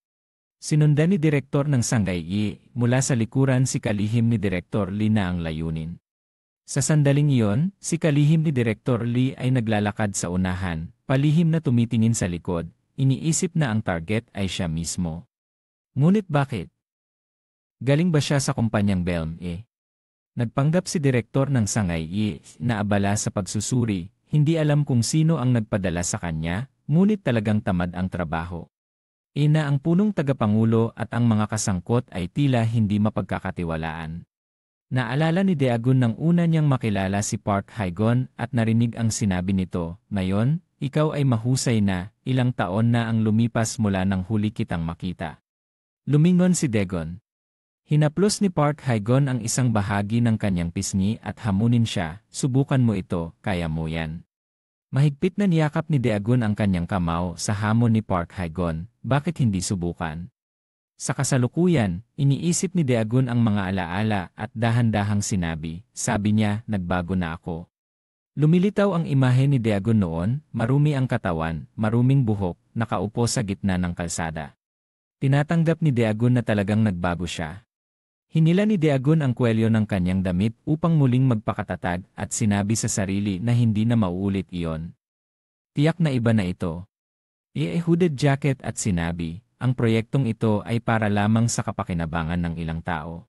Sinundan ni Direktor ng Sangay Yi mula sa likuran si kalihim ni Direktor Lee na ang layunin. Sa sandaling iyon, si kalihim ni Direktor Lee ay naglalakad sa unahan, palihim na tumitingin sa likod, iniisip na ang target ay siya mismo. Ngunit bakit? Galing ba siya sa kumpanyang Belm Nagpanggap si Direktor ng Sangay Yi na abala sa pagsusuri, hindi alam kung sino ang nagpadala sa kanya, ngunit talagang tamad ang trabaho. Na ang punong tagapangulo at ang mga kasangkot ay tila hindi mapagkakatiwalaan. Naalala ni Dagon nang una niyang makilala si Park Hagon at narinig ang sinabi nito, ngayon, ikaw ay mahusay na, ilang taon na ang lumipas mula nang huli kitang makita. Lumingon si Dagon. Hinaplos ni Park Hagon ang isang bahagi ng kanyang pisngi at hamunin siya, subukan mo ito, kaya mo yan. Mahigpit na niyakap ni Dagon ang kanyang kamao sa hamon ni Park Hagon, bakit hindi subukan? Sa kasalukuyan, iniisip ni Dagon ang mga alaala at dahan-dahang sinabi, sabi niya, nagbago na ako. Lumilitaw ang imahe ni Dagon noon, marumi ang katawan, maruming buhok, nakaupo sa gitna ng kalsada. Tinatanggap ni Dagon na talagang nagbago siya. Hinila ni Dagon ang kwelyo ng kanyang damit upang muling magpakatatag at sinabi sa sarili na hindi na mauulit iyon. Tiyak na iba na ito. Hooded jacket at sinabi, ang proyektong ito ay para lamang sa kapakinabangan ng ilang tao.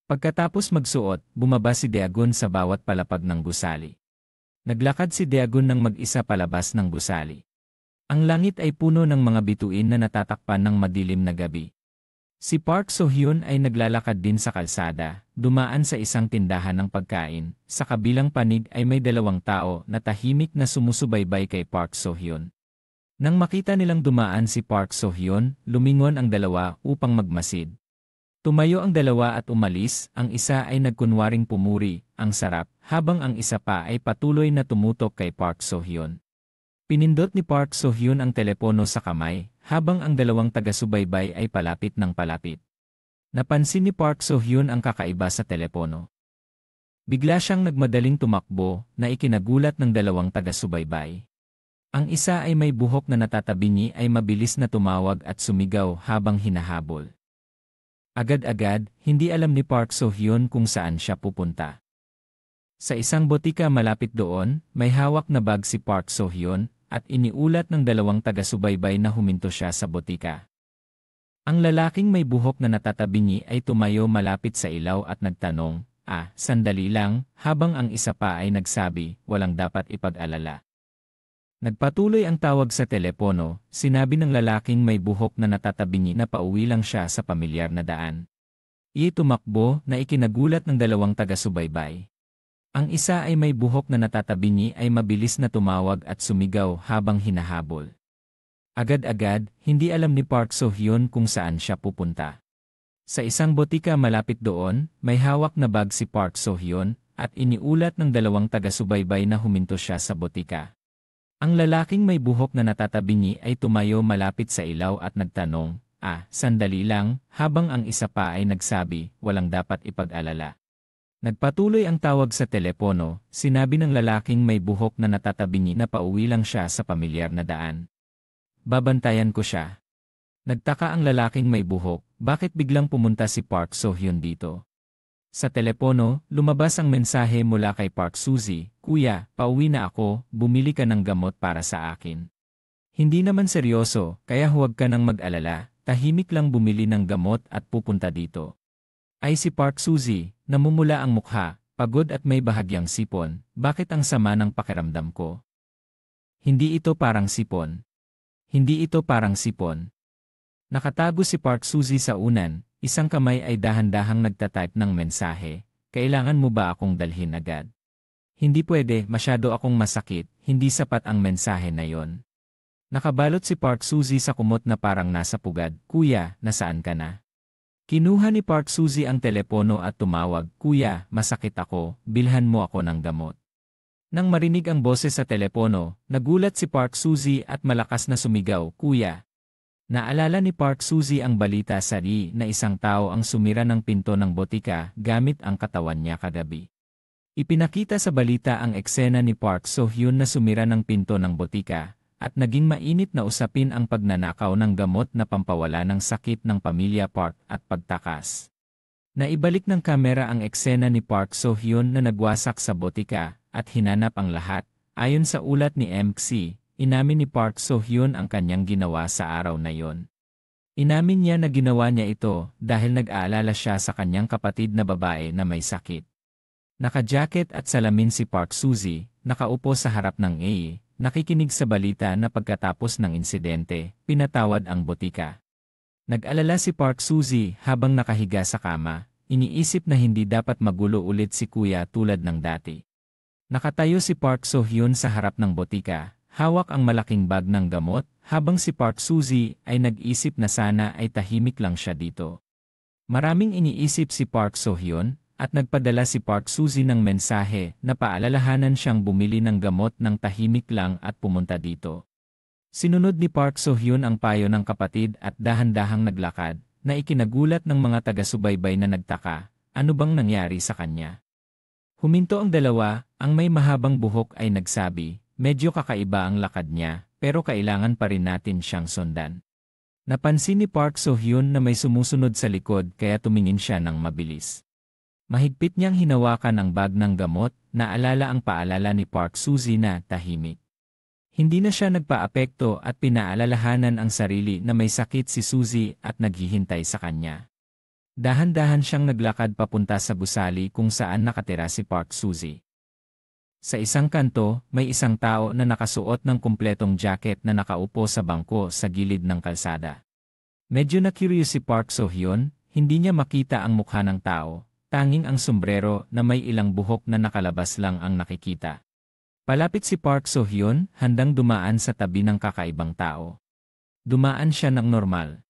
Pagkatapos magsuot, bumaba si Dagon sa bawat palapag ng gusali. Naglakad si Dagon ng mag-isa palabas ng gusali. Ang langit ay puno ng mga bituin na natatakpan ng madilim na gabi. Si Park So-hyun ay naglalakad din sa kalsada, dumaan sa isang tindahan ng pagkain. Sa kabilang panig ay may dalawang tao na tahimik na sumusubaybay kay Park So-hyun. Nang makita nilang dumaan si Park So-hyun, lumingon ang dalawa upang magmasid. Tumayo ang dalawa at umalis, ang isa ay nagkunwaring pumuri, ang sarap, habang ang isa pa ay patuloy na tumutok kay Park So-hyun. Pinindot ni Park So-hyun ang telepono sa kamay, habang ang dalawang taga-subaybay ay palapit ng palapit. Napansin ni Park So-hyun ang kakaiba sa telepono. Bigla siyang nagmadaling tumakbo na ikinagulat ng dalawang taga-subaybay. Ang isa ay may buhok na natatabingi ay mabilis na tumawag at sumigaw habang hinahabol. Agad-agad, hindi alam ni Park So-hyun kung saan siya pupunta. Sa isang botika malapit doon, may hawak na bag si Park So-hyun at iniulat ng dalawang taga-subaybay na huminto siya sa botika. Ang lalaking may buhok na natatabingi ay tumayo malapit sa ilaw at nagtanong, sandali lang, habang ang isa pa ay nagsabi, walang dapat ipag-alala. Nagpatuloy ang tawag sa telepono, sinabi ng lalaking may buhok na natatabingi na pauwi lang siya sa pamilyar na daan. Tumakbo na ikinagulat ng dalawang taga-subaybay. Ang isa ay may buhok na natatabingi ay mabilis na tumawag at sumigaw habang hinahabol. Agad-agad, hindi alam ni Park So-hyun kung saan siya pupunta. Sa isang botika malapit doon, may hawak na bag si Park So-hyun at iniulat ng dalawang taga-subaybay na huminto siya sa botika. Ang lalaking may buhok na natatabingi ay tumayo malapit sa ilaw at nagtanong, sandali lang, habang ang isa pa ay nagsabi, walang dapat ipag-alala. Nagpatuloy ang tawag sa telepono, sinabi ng lalaking may buhok na natatabingi na pauwi lang siya sa pamilyar na daan. Babantayan ko siya. Nagtaka ang lalaking may buhok, bakit biglang pumunta si Park So-hyun dito? Sa telepono, lumabas ang mensahe mula kay Park Suzy, Kuya, pauwi na ako, bumili ka ng gamot para sa akin. Hindi naman seryoso, kaya huwag ka nang mag-alala, tahimik lang bumili ng gamot at pupunta dito. Ay si Park Suzy, namumula ang mukha, pagod at may bahagyang sipon, bakit ang sama ng pakiramdam ko? Hindi ito parang sipon. Hindi ito parang sipon. Nakatago si Park Suzy sa unan, isang kamay ay dahan-dahang nagtatype ng mensahe, kailangan mo ba akong dalhin agad? Hindi pwede, masyado akong masakit, hindi sapat ang mensahe na yon. Nakabalot si Park Suzy sa kumot na parang nasa pugad, Kuya, nasaan ka na? Kinuha ni Park Suzy ang telepono at tumawag, Kuya, masakit ako, bilhan mo ako ng gamot. Nang marinig ang boses sa telepono, nagulat si Park Suzy at malakas na sumigaw, Kuya. Naalala ni Park Suzy ang balita sa Ri na isang tao ang sumira ng pinto ng botika gamit ang katawan niya kagabi. Ipinakita sa balita ang eksena ni Park So-hyun na sumira ng pinto ng botika at naging mainit na usapin ang pagnanakaw ng gamot na pampawala ng sakit ng pamilya Park at pagtakas. Naibalik ng kamera ang eksena ni Park So-hyun na nagwasak sa botika at hinanap ang lahat. Ayon sa ulat ni MC, inamin ni Park So-hyun ang kanyang ginawa sa araw na yon. Inamin niya na ginawa niya ito dahil nag-aalala siya sa kanyang kapatid na babae na may sakit. Naka-jacket at salamin si Park Suzy, nakaupo sa harap ng nakikinig sa balita na pagkatapos ng insidente, pinatawad ang botika. Nag-alala si Park Suzy habang nakahiga sa kama, iniisip na hindi dapat magulo ulit si Kuya tulad ng dati. Nakatayo si Park So-hyun sa harap ng botika, hawak ang malaking bag ng gamot, habang si Park Suzy ay nag-isip na sana ay tahimik lang siya dito. Maraming iniisip si Park So-hyun, at nagpadala si Park Suzy ng mensahe na paalalahanan siyang bumili ng gamot ng tahimik lang at pumunta dito. Sinunod ni Park So-hyun ang payo ng kapatid at dahan-dahang naglakad, na ikinagulat ng mga taga-subaybay na nagtaka, ano bang nangyari sa kanya? Huminto ang dalawa, ang may mahabang buhok ay nagsabi, medyo kakaiba ang lakad niya, pero kailangan pa rin natin siyang sundan. Napansin ni Park So-hyun na may sumusunod sa likod kaya tumingin siya ng mabilis. Mahigpit niyang hinawakan ang bag ng gamot, naalala ang paalala ni Park Suzy na tahimik. Hindi na siya nagpaapekto at pinaalalahanan ang sarili na may sakit si Suzy at naghihintay sa kanya. Dahan-dahan siyang naglakad papunta sa gusali kung saan nakatira si Park Suzy. Sa isang kanto, may isang tao na nakasuot ng kumpletong jacket na nakaupo sa bangko sa gilid ng kalsada. Medyo na-curious si Park So-hyun, hindi niya makita ang mukha ng tao, Tanging ang sombrero na may ilang buhok na nakalabas lang ang nakikita. Palapit si Park So-hyun, handang dumaan sa tabi ng kakaibang tao. Dumaan siya ng normal.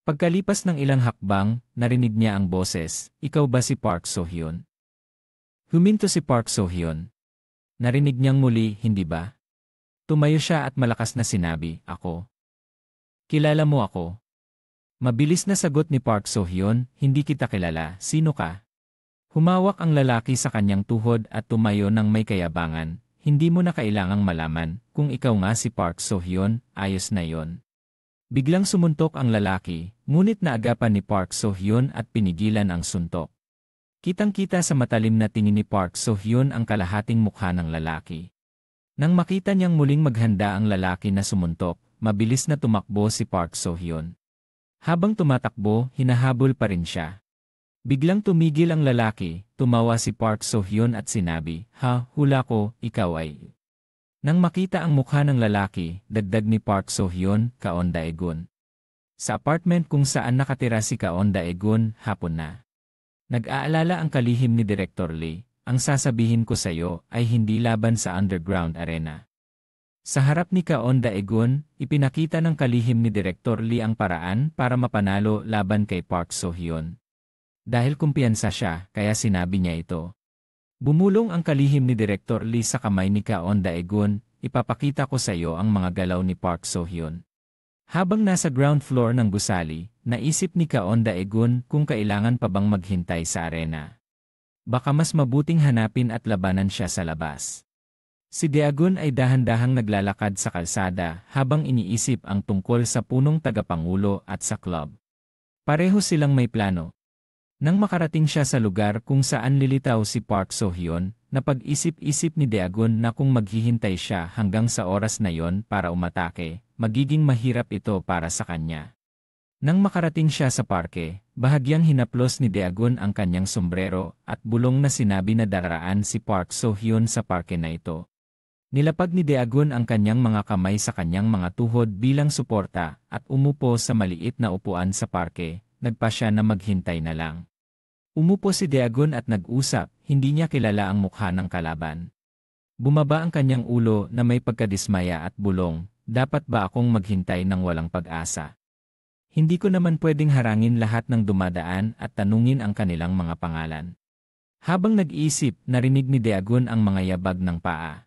Pagkalipas ng ilang hakbang, narinig niya ang boses, "Ikaw ba si Park So-hyun?" Huminto si Park So-hyun. Narinig niyang muli, "Hindi ba?" Tumayo siya at malakas na sinabi, "Ako." "Kilala mo ako?" Mabilis na sagot ni Park So-hyun, "Hindi kita kilala, sino ka?" Humawak ang lalaki sa kanyang tuhod at tumayo ng may kayabangan, "Hindi mo na kailangang malaman, kung ikaw nga si Park So-hyun, ayos na yon." Biglang sumuntok ang lalaki, ngunit naagapan ni Park So-hyun at pinigilan ang suntok. Kitang-kita sa matalim na tingin ni Park So-hyun ang kalahating mukha ng lalaki. Nang makita niyang muling maghanda ang lalaki na sumuntok, mabilis na tumakbo si Park So-hyun. Habang tumatakbo, hinahabol pa rin siya. Biglang tumigil ang lalaki, tumawa si Park So-hyun at sinabi, "Ha, hula ko, ikaw ay..." Nang makita ang mukha ng lalaki, dagdag ni Park So-hyun, "Kaon Daegun." Sa apartment kung saan nakatira si Kaon Daegun, hapon na. Nag-aalala ang kalihim ni Director Lee, "Ang sasabihin ko sa iyo ay hindi laban sa underground arena." Sa harap ni Kaon Daegun, ipinakita ng kalihim ni Director Lee ang paraan para mapanalo laban kay Park So-hyun. Dahil kumpiyansa siya, kaya sinabi niya ito. Bumulong ang kalihim ni Director Lee sa kamay ni Kaon Daegun, "Ipapakita ko sa iyo ang mga galaw ni Park So-hyun." Habang nasa ground floor ng gusali, naisip ni Kaon Daegun kung kailangan pa bang maghintay sa arena. Baka mas mabuting hanapin at labanan siya sa labas. Si Daegun ay dahan-dahang naglalakad sa kalsada habang iniisip ang tungkol sa punong tagapangulo at sa club. Pareho silang may plano. Nang makarating siya sa lugar kung saan lilitaw si Park So-hyun, napag-isip-isip ni Daegun na kung maghihintay siya hanggang sa oras na yon para umatake, magiging mahirap ito para sa kanya. Nang makarating siya sa parke, bahagyang hinaplos ni Daegun ang kanyang sombrero at bulong na sinabi na daraan si Park So-hyun sa parke na ito. Nilapag ni Daegun ang kanyang mga kamay sa kanyang mga tuhod bilang suporta at umupo sa maliit na upuan sa parke, nagpa siya na maghintay na lang. Umupo si Daegun at nag-usap, hindi niya kilala ang mukha ng kalaban. Bumaba ang kanyang ulo na may pagkadismaya at bulong, "Dapat ba akong maghintay ng walang pag-asa? Hindi ko naman pwedeng harangin lahat ng dumadaan at tanungin ang kanilang mga pangalan." Habang nag-iisip, narinig ni Daegun ang mga yabag ng paa.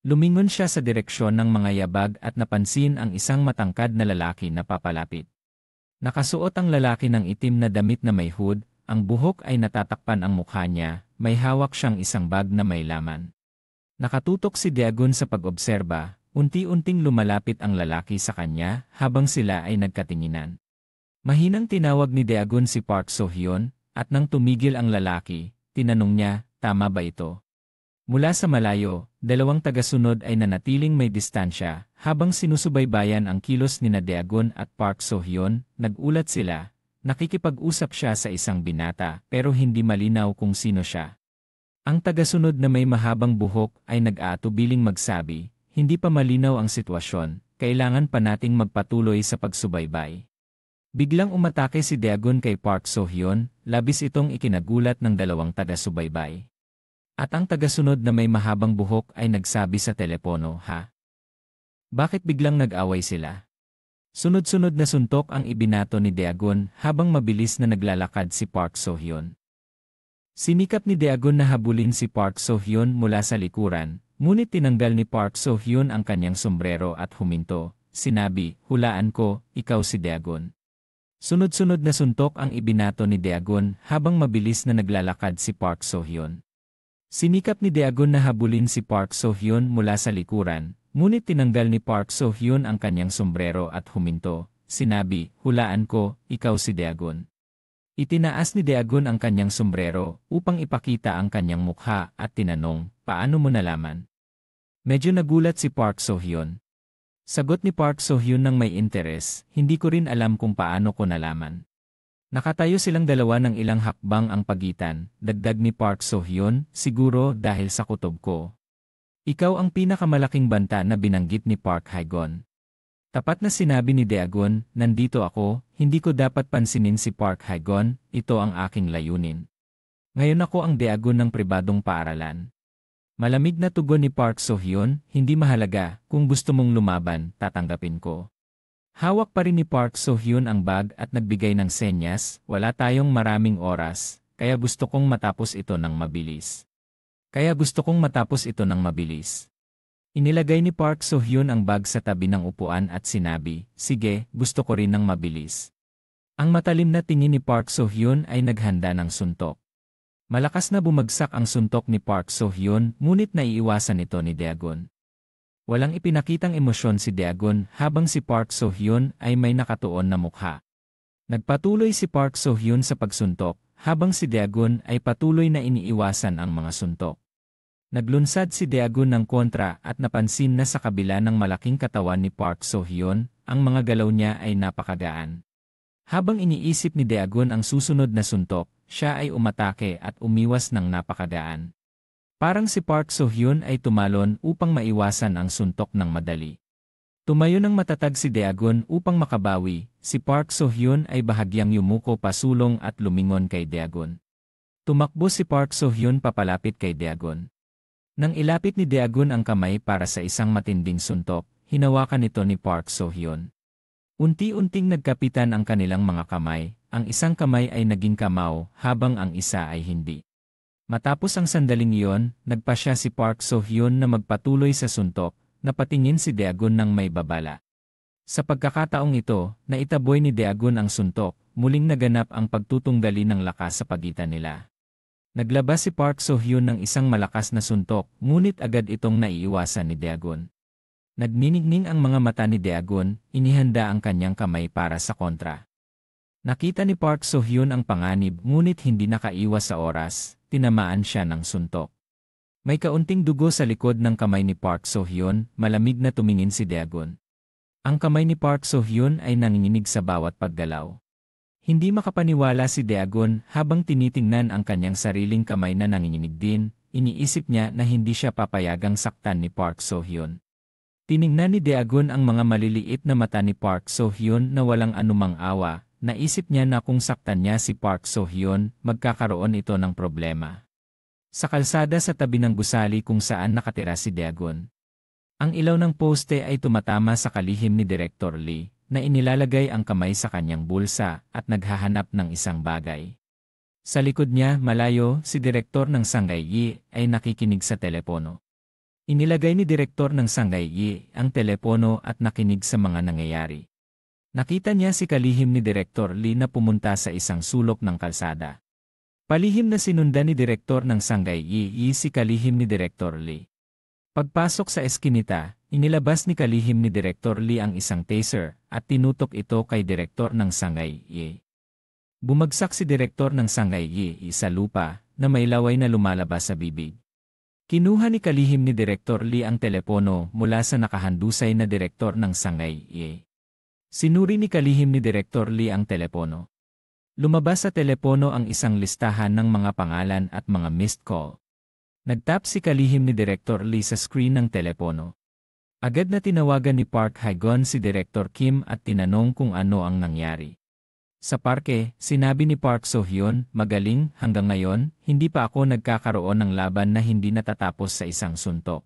Lumingon siya sa direksyon ng mga yabag at napansin ang isang matangkad na lalaki na papalapit. Nakasuot ang lalaki ng itim na damit na may hood, ang buhok ay natatakpan ang mukha niya, may hawak siyang isang bag na may laman. Nakatutok si Daegun sa pag-obserba, unti-unting lumalapit ang lalaki sa kanya habang sila ay nagkatinginan. Mahinang tinawag ni Daegun si Park So-hyun, at nang tumigil ang lalaki, tinanong niya, "Tama ba ito?" Mula sa malayo, dalawang tagasunod ay nanatiling may distansya, habang sinusubaybayan ang kilos ni Daegun at Park So-hyun, nagulat sila. Nakikipag-usap siya sa isang binata pero hindi malinaw kung sino siya. Ang tagasunod na may mahabang buhok ay nag-aatubiling magsabi, "Hindi pa malinaw ang sitwasyon, kailangan pa nating magpatuloy sa pagsubaybay." Biglang umatake si Daegun kay Park So-hyun, labis itong ikinagulat ng dalawang taga-subaybay. At ang tagasunod na may mahabang buhok ay nagsabi sa telepono, "Ha? Bakit biglang nag-away sila?" Sunod-sunod na suntok ang ibinato ni Daegun habang mabilis na naglalakad si Park So-hyun. Sinikap ni Daegun na habulin si Park So-hyun mula sa likuran, ngunit tinanggal ni Park So-hyun ang kanyang sombrero at huminto. Sinabi, "Hulaan ko, ikaw si Daegun." Sunod-sunod na suntok ang ibinato ni Daegun habang mabilis na naglalakad si Park So-hyun. Sinikap ni Daegun na habulin si Park So-hyun mula sa likuran, ngunit tinanggal ni Park So-hyun ang kanyang sombrero at huminto. Sinabi, "Hulaan ko, ikaw si Daegun." Itinaas ni Daegun ang kanyang sombrero upang ipakita ang kanyang mukha at tinanong, "Paano mo nalaman?" Medyo nagulat si Park So-hyun. Sagot ni Park So-hyun ng may interes, "Hindi ko rin alam kung paano ko nalaman." Nakatayo silang dalawa ng ilang hakbang ang pagitan, dagdag ni Park So-hyun, "Siguro dahil sa kutob ko. Ikaw ang pinakamalaking banta na binanggit ni Park Hae-gon." Tapat na sinabi ni Daegun, "Nandito ako, hindi ko dapat pansinin si Park Hae-gon, ito ang aking layunin." Ngayon ako ang Daegun ng pribadong paaralan. Malamig na tugon ni Park So-hyun, hindi mahalaga, kung gusto mong lumaban, tatanggapin ko. Hawak pa rin ni Park So-hyun ang bag at nagbigay ng senyas, wala tayong maraming oras, kaya gusto kong matapos ito ng mabilis. Inilagay ni Park So-hyun ang bag sa tabi ng upuan at sinabi, sige, gusto ko rin ng mabilis. Ang matalim na tingin ni Park So-hyun ay naghanda ng suntok. Malakas na bumagsak ang suntok ni Park So-hyun, ngunit naiiwasan ito ni Daegun. Walang ipinakitang emosyon si Daegun habang si Park So-hyun ay may nakatuon na mukha. Nagpatuloy si Park So-hyun sa pagsuntok, habang si Daegun ay patuloy na iniiwasan ang mga suntok. Naglunsad si Daegun ng kontra at napansin na sa kabila ng malaking katawan ni Park So-hyun, ang mga galaw niya ay napakagaan. Habang iniisip ni Daegun ang susunod na suntok, siya ay umatake at umiwas ng napakagaan. Parang si Park So-hyun ay tumalon upang maiwasan ang suntok ng madali. Tumayo ng matatag si Daegun upang makabawi, si Park So-hyun ay bahagyang yumuko pasulong at lumingon kay Daegun. Tumakbo si Park So-hyun papalapit kay Daegun. Nang ilapit ni Daegun ang kamay para sa isang matinding suntok, hinawakan ito ni Park So-hyun. Unti-unting nagkapitan ang kanilang mga kamay, ang isang kamay ay naging kamao habang ang isa ay hindi. Matapos ang sandaling iyon, nagpasya si Park So-hyun na magpatuloy sa suntok, napatingin si Daegun ng may babala. Sa pagkakataong ito, naitaboy ni Daegun ang suntok, muling naganap ang pagtutunggali ng lakas sa pagitan nila. Naglabas si Park So-hyun ng isang malakas na suntok, ngunit agad itong naiiwasan ni Daegun. Nagniningning ang mga mata ni Daegun, inihanda ang kanyang kamay para sa kontra. Nakita ni Park So-hyun ang panganib ngunit hindi nakaiwas sa oras, tinamaan siya ng suntok. May kaunting dugo sa likod ng kamay ni Park So-hyun, malamig na tumingin si Daegun. Ang kamay ni Park So-hyun ay nanginginig sa bawat paggalaw. Hindi makapaniwala si Daegun habang tinitingnan ang kanyang sariling kamay na nanginginig din, iniisip niya na hindi siya papayagang saktan ni Park So-hyun. Tiningnan ni Daegun ang mga maliliit na mata ni Park So-hyun na walang anumang awa, naisip niya na kung saktan niya si Park So-hyun, magkakaroon ito ng problema. Sa kalsada sa tabi ng gusali kung saan nakatira si Daegun. Ang ilaw ng poste ay tumatama sa kalihim ni Director Lee, na inilalagay ang kamay sa kanyang bulsa at naghahanap ng isang bagay. Sa likod niya, malayo, si Direktor ng Sangay-yi ay nakikinig sa telepono. Inilagay ni Direktor ng Sangay-yi ang telepono at nakinig sa mga nangyayari. Nakita niya si kalihim ni Direktor Lee na pumunta sa isang sulok ng kalsada. Palihim na sinundan ni Direktor ng Sangay-yi si kalihim ni Direktor Lee. Pagpasok sa eskinita, inilabas ni kalihim ni Direktor Lee ang isang taser at tinutok ito kay Direktor ng Sangay-yi. Bumagsak si Direktor ng Sangay-yi sa lupa na may laway na lumalabas sa bibig. Kinuha ni kalihim ni Direktor Lee ang telepono mula sa nakahandusay na direktor ng Sangay-yi. Sinuri ni kalihim ni Direktor Lee ang telepono. Lumabas sa telepono ang isang listahan ng mga pangalan at mga missed call. Nagtap si kalihim ni Direktor Lee sa screen ng telepono. Agad na tinawagan ni Park Hae-gon si Direktor Kim at tinanong kung ano ang nangyari. Sa parke, sinabi ni Park So-hyun, magaling, hanggang ngayon, hindi pa ako nagkakaroon ng laban na hindi natatapos sa isang suntok.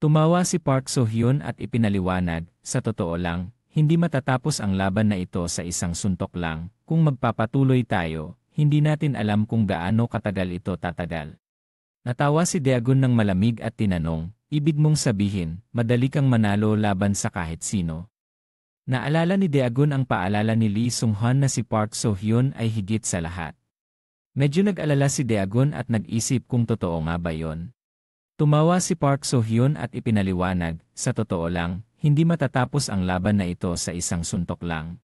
Tumawa si Park So-hyun at ipinaliwanag, sa totoo lang, hindi matatapos ang laban na ito sa isang suntok lang, kung magpapatuloy tayo, hindi natin alam kung gaano katagal ito tatagal. Natawa si Daegun ng malamig at tinanong, ibig mong sabihin, madali kang manalo laban sa kahit sino? Naalala ni Daegun ang paalala ni Lee Sung-han na si Park So-hyun ay higit sa lahat. Medyo nag-alala si Daegun at nag-isip kung totoo nga ba yon. Tumawa si Park So-hyun at ipinaliwanag, sa totoo lang, hindi matatapos ang laban na ito sa isang suntok lang.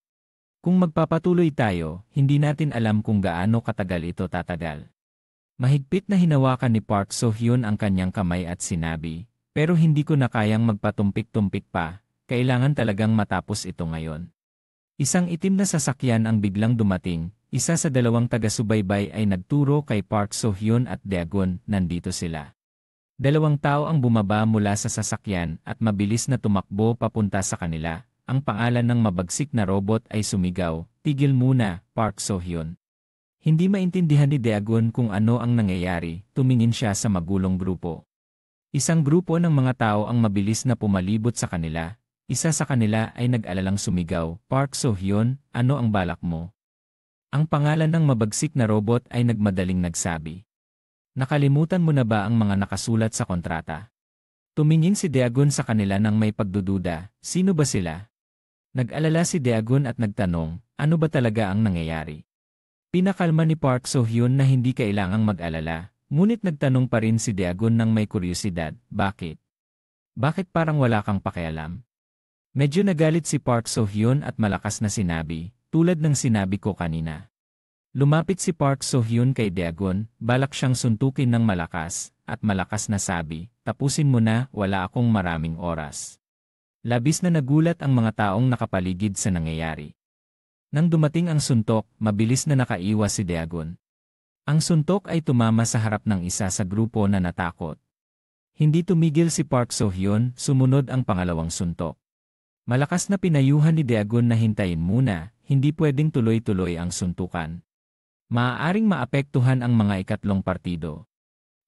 Kung magpapatuloy tayo, hindi natin alam kung gaano katagal ito tatagal. Mahigpit na hinawakan ni Park So-hyun ang kanyang kamay at sinabi, pero hindi ko na kayang magpatumpik-tumpik pa. Kailangan talagang matapos ito ngayon. Isang itim na sasakyan ang biglang dumating, isa sa dalawang taga-subaybay ay nagturo kay Park So-hyun at Daegun, nandito sila. Dalawang tao ang bumaba mula sa sasakyan at mabilis na tumakbo papunta sa kanila, ang pangalan ng mabagsik na robot ay sumigaw, tigil muna, Park So-hyun. Hindi maintindihan ni Dagon kung ano ang nangyayari, tumingin siya sa magulong grupo. Isang grupo ng mga tao ang mabilis na pumalibot sa kanila. Isa sa kanila ay nag-alalang sumigaw, "Park So-hyun, ano ang balak mo?" Ang pangalan ng mabagsik na robot ay nagmadaling nagsabi. "Nakalimutan mo na ba ang mga nakasulat sa kontrata?" Tumingin si Dagon sa kanila nang may pagdududa, sino ba sila? Nag-alala si Dagon at nagtanong, ano ba talaga ang nangyayari? Pinakalma ni Park So-hyun na hindi kailangang mag-alala, ngunit nagtanong pa rin si Dagon nang may kuryosidad, bakit? Bakit parang wala kang pakialam? Medyo nagalit si Park So-hyun at malakas na sinabi, tulad ng sinabi ko kanina. Lumapit si Park So-hyun kay Dagon, balak siyang suntukin ng malakas, at malakas na sabi, tapusin mo na, wala akong maraming oras. Labis na nagulat ang mga taong nakapaligid sa nangyayari. Nang dumating ang suntok, mabilis na nakaiwas si Dagon. Ang suntok ay tumama sa harap ng isa sa grupo na natakot. Hindi tumigil si Park So-hyun, sumunod ang pangalawang suntok. Malakas na pinayuhan ni Dagon na hintayin muna, hindi pwedeng tuloy-tuloy ang suntukan. Maaaring maapektuhan ang mga ikatlong partido.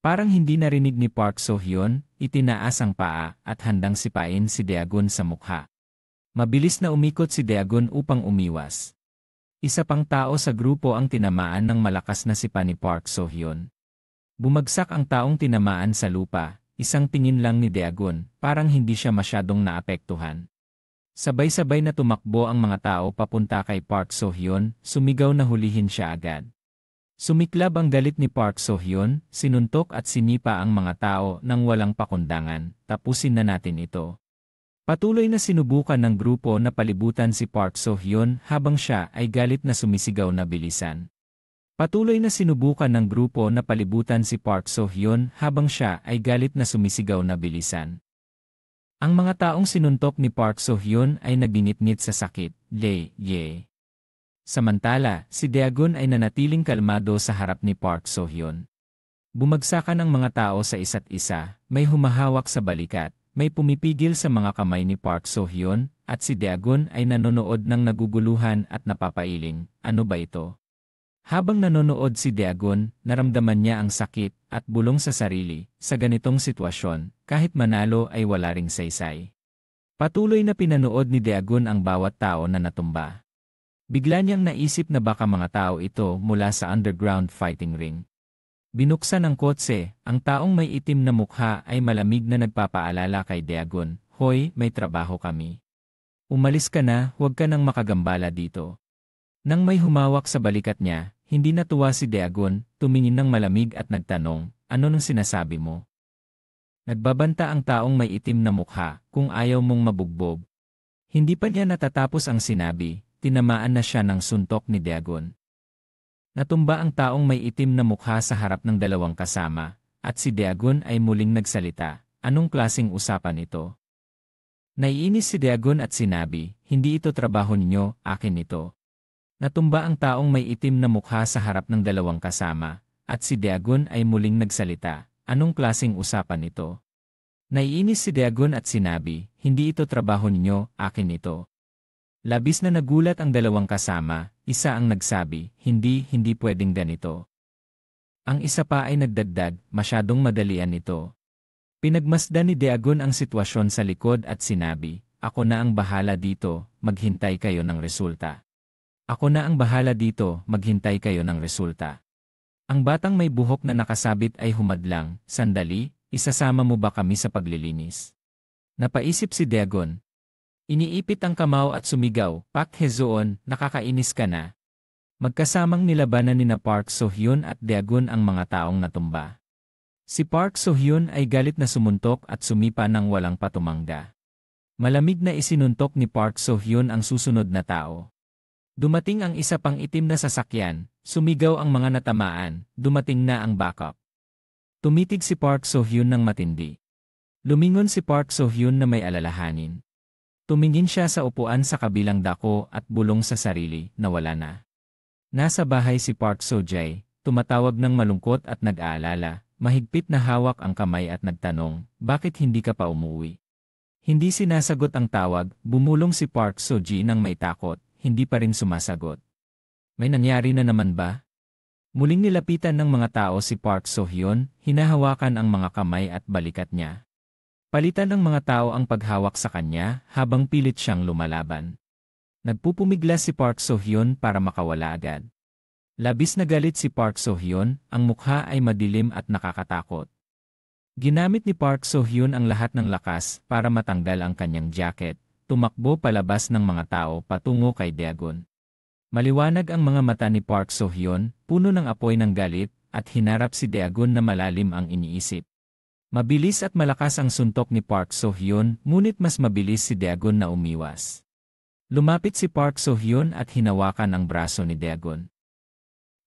Parang hindi narinig ni Park So-hyun, itinaas ang paa at handang sipain si Dagon sa mukha. Mabilis na umikot si Dagon upang umiwas. Isa pang tao sa grupo ang tinamaan ng malakas na sipa ni Park So-hyun. Bumagsak ang taong tinamaan sa lupa, isang tingin lang ni Dagon, parang hindi siya masyadong naapektuhan. Sabay-sabay na tumakbo ang mga tao papunta kay Park So-hyun, sumigaw na hulihin siya agad. Sumiklab ang galit ni Park So-hyun, sinuntok at sinipa ang mga tao nang walang pakundangan, tapusin na natin ito. Patuloy na sinubukan ng grupo na palibutan si Park So-hyun habang siya ay galit na sumisigaw na bilisan. Patuloy na sinubukan ng grupo na palibutan si Park So-hyun habang siya ay galit na sumisigaw na bilisan. Ang mga taong sinuntok ni Park So-hyun ay nagbinitnit sa sakit, ye. Samantala, si Dagon ay nanatiling kalmado sa harap ni Park So-hyun. Bumagsakan ang mga tao sa isa't isa, may humahawak sa balikat. May pumipigil sa mga kamay ni Park So-hyun, at si Dagon ay nanonood ng naguguluhan at napapailing, ano ba ito? Habang nanonood si Dagon, naramdaman niya ang sakit at bulong sa sarili, sa ganitong sitwasyon, kahit manalo ay wala ring saysay. Patuloy na pinanood ni Dagon ang bawat tao na natumba. Bigla niyang naisip na baka mga tao ito mula sa underground fighting ring. Binuksan ang kotse, ang taong may itim na mukha ay malamig na nagpapaalala kay Dagon, "Hoy, may trabaho kami. Umalis ka na, huwag ka nang makagambala dito." Nang may humawak sa balikat niya, hindi natuwa si Dagon, tumingin ng malamig at nagtanong, "Ano nang sinasabi mo?" Nagbabanta ang taong may itim na mukha, "Kung ayaw mong mabugbog." Hindi pa niya natatapos ang sinabi, tinamaan na siya ng suntok ni Dagon. Natumba ang taong may itim na mukha sa harap ng dalawang kasama, at si Dagon ay muling nagsalita, "Anong klaseng usapan ito?" Naiinis si Dagon at sinabi, "Hindi ito trabaho ninyo, akin ito." Natumba ang taong may itim na mukha sa harap ng dalawang kasama, at si Dagon ay muling nagsalita, "Anong klaseng usapan ito?" Naiinis si Dagon at sinabi, "Hindi ito trabaho ninyo, akin ito." Labis na nagulat ang dalawang kasama, isa ang nagsabi, hindi pwedeng ganito." Ang isa pa ay nagdagdag, "Masyadong madalian ito." Pinagmasdan ni Dagon ang sitwasyon sa likod at sinabi, "Ako na ang bahala dito, maghintay kayo ng resulta." "Ako na ang bahala dito, maghintay kayo ng resulta." Ang batang may buhok na nakasabit ay humadlang, "Sandali, isasama mo ba kami sa paglilinis?" Napaisip si Dagon. Iniipit ang kamao at sumigaw, "Pak Hezoon, nakakainis ka na." Magkasamang nilabanan nina Park So-hyun at Dagon ang mga taong natumba. Si Park So-hyun ay galit na sumuntok at sumipa ng walang patumangga. Malamig na isinuntok ni Park So-hyun ang susunod na tao. Dumating ang isa pang itim na sasakyan, sumigaw ang mga natamaan, dumating na ang backup. Tumitig si Park So-hyun ng matindi. Lumingon si Park So-hyun na may alalahanin. Tumingin siya sa upuan sa kabilang dako at bulong sa sarili na wala na. Nasa bahay si Park So-jae, tumatawag ng malungkot at nag-aalala, mahigpit na hawak ang kamay at nagtanong, "Bakit hindi ka pa umuwi?" Hindi sinasagot ang tawag, bumulong si Park So-jae nang may takot, hindi pa rin sumasagot. "May nangyari na naman ba?" Muling nilapitan ng mga tao si Park So-hyun, hinahawakan ang mga kamay at balikat niya. Palitan ng mga tao ang paghawak sa kanya habang pilit siyang lumalaban. Nagpupumiglas si Park So-hyun para makawala agad. Labis na galit si Park So-hyun, ang mukha ay madilim at nakakatakot. Ginamit ni Park So-hyun ang lahat ng lakas para matanggal ang kanyang jacket, tumakbo palabas ng mga tao patungo kay Daegun. Maliwanag ang mga mata ni Park So-hyun, puno ng apoy ng galit, at hinarap si Daegun na malalim ang iniisip. Mabilis at malakas ang suntok ni Park So-hyun, ngunit mas mabilis si Daegun na umiwas. Lumapit si Park So-hyun at hinawakan ang braso ni Daegun.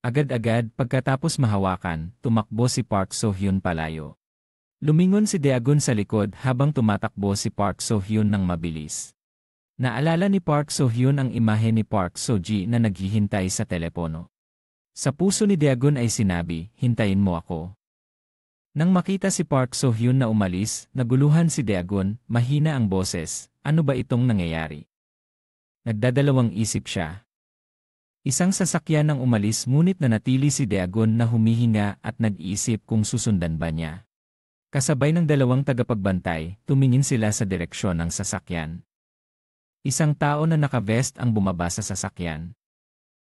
Agad-agad, pagkatapos mahawakan, tumakbo si Park So-hyun palayo. Lumingon si Daegun sa likod habang tumatakbo si Park So-hyun ng mabilis. Naalala ni Park So-hyun ang imahe ni Park So-ji na naghihintay sa telepono. Sa puso ni Daegun ay sinabi, "Hintayin mo ako." Nang makita si Park So-hyun na umalis, naguluhan si Daegun, mahina ang boses, "Ano ba itong nangyayari?" Nagdadalawang isip siya. Isang sasakyan ang umalis ngunit nanatili si Daegun na humihinga at nag-iisip kung susundan ba niya. Kasabay ng dalawang tagapagbantay, tumingin sila sa direksyon ng sasakyan. Isang tao na naka-vest ang bumaba sa sasakyan.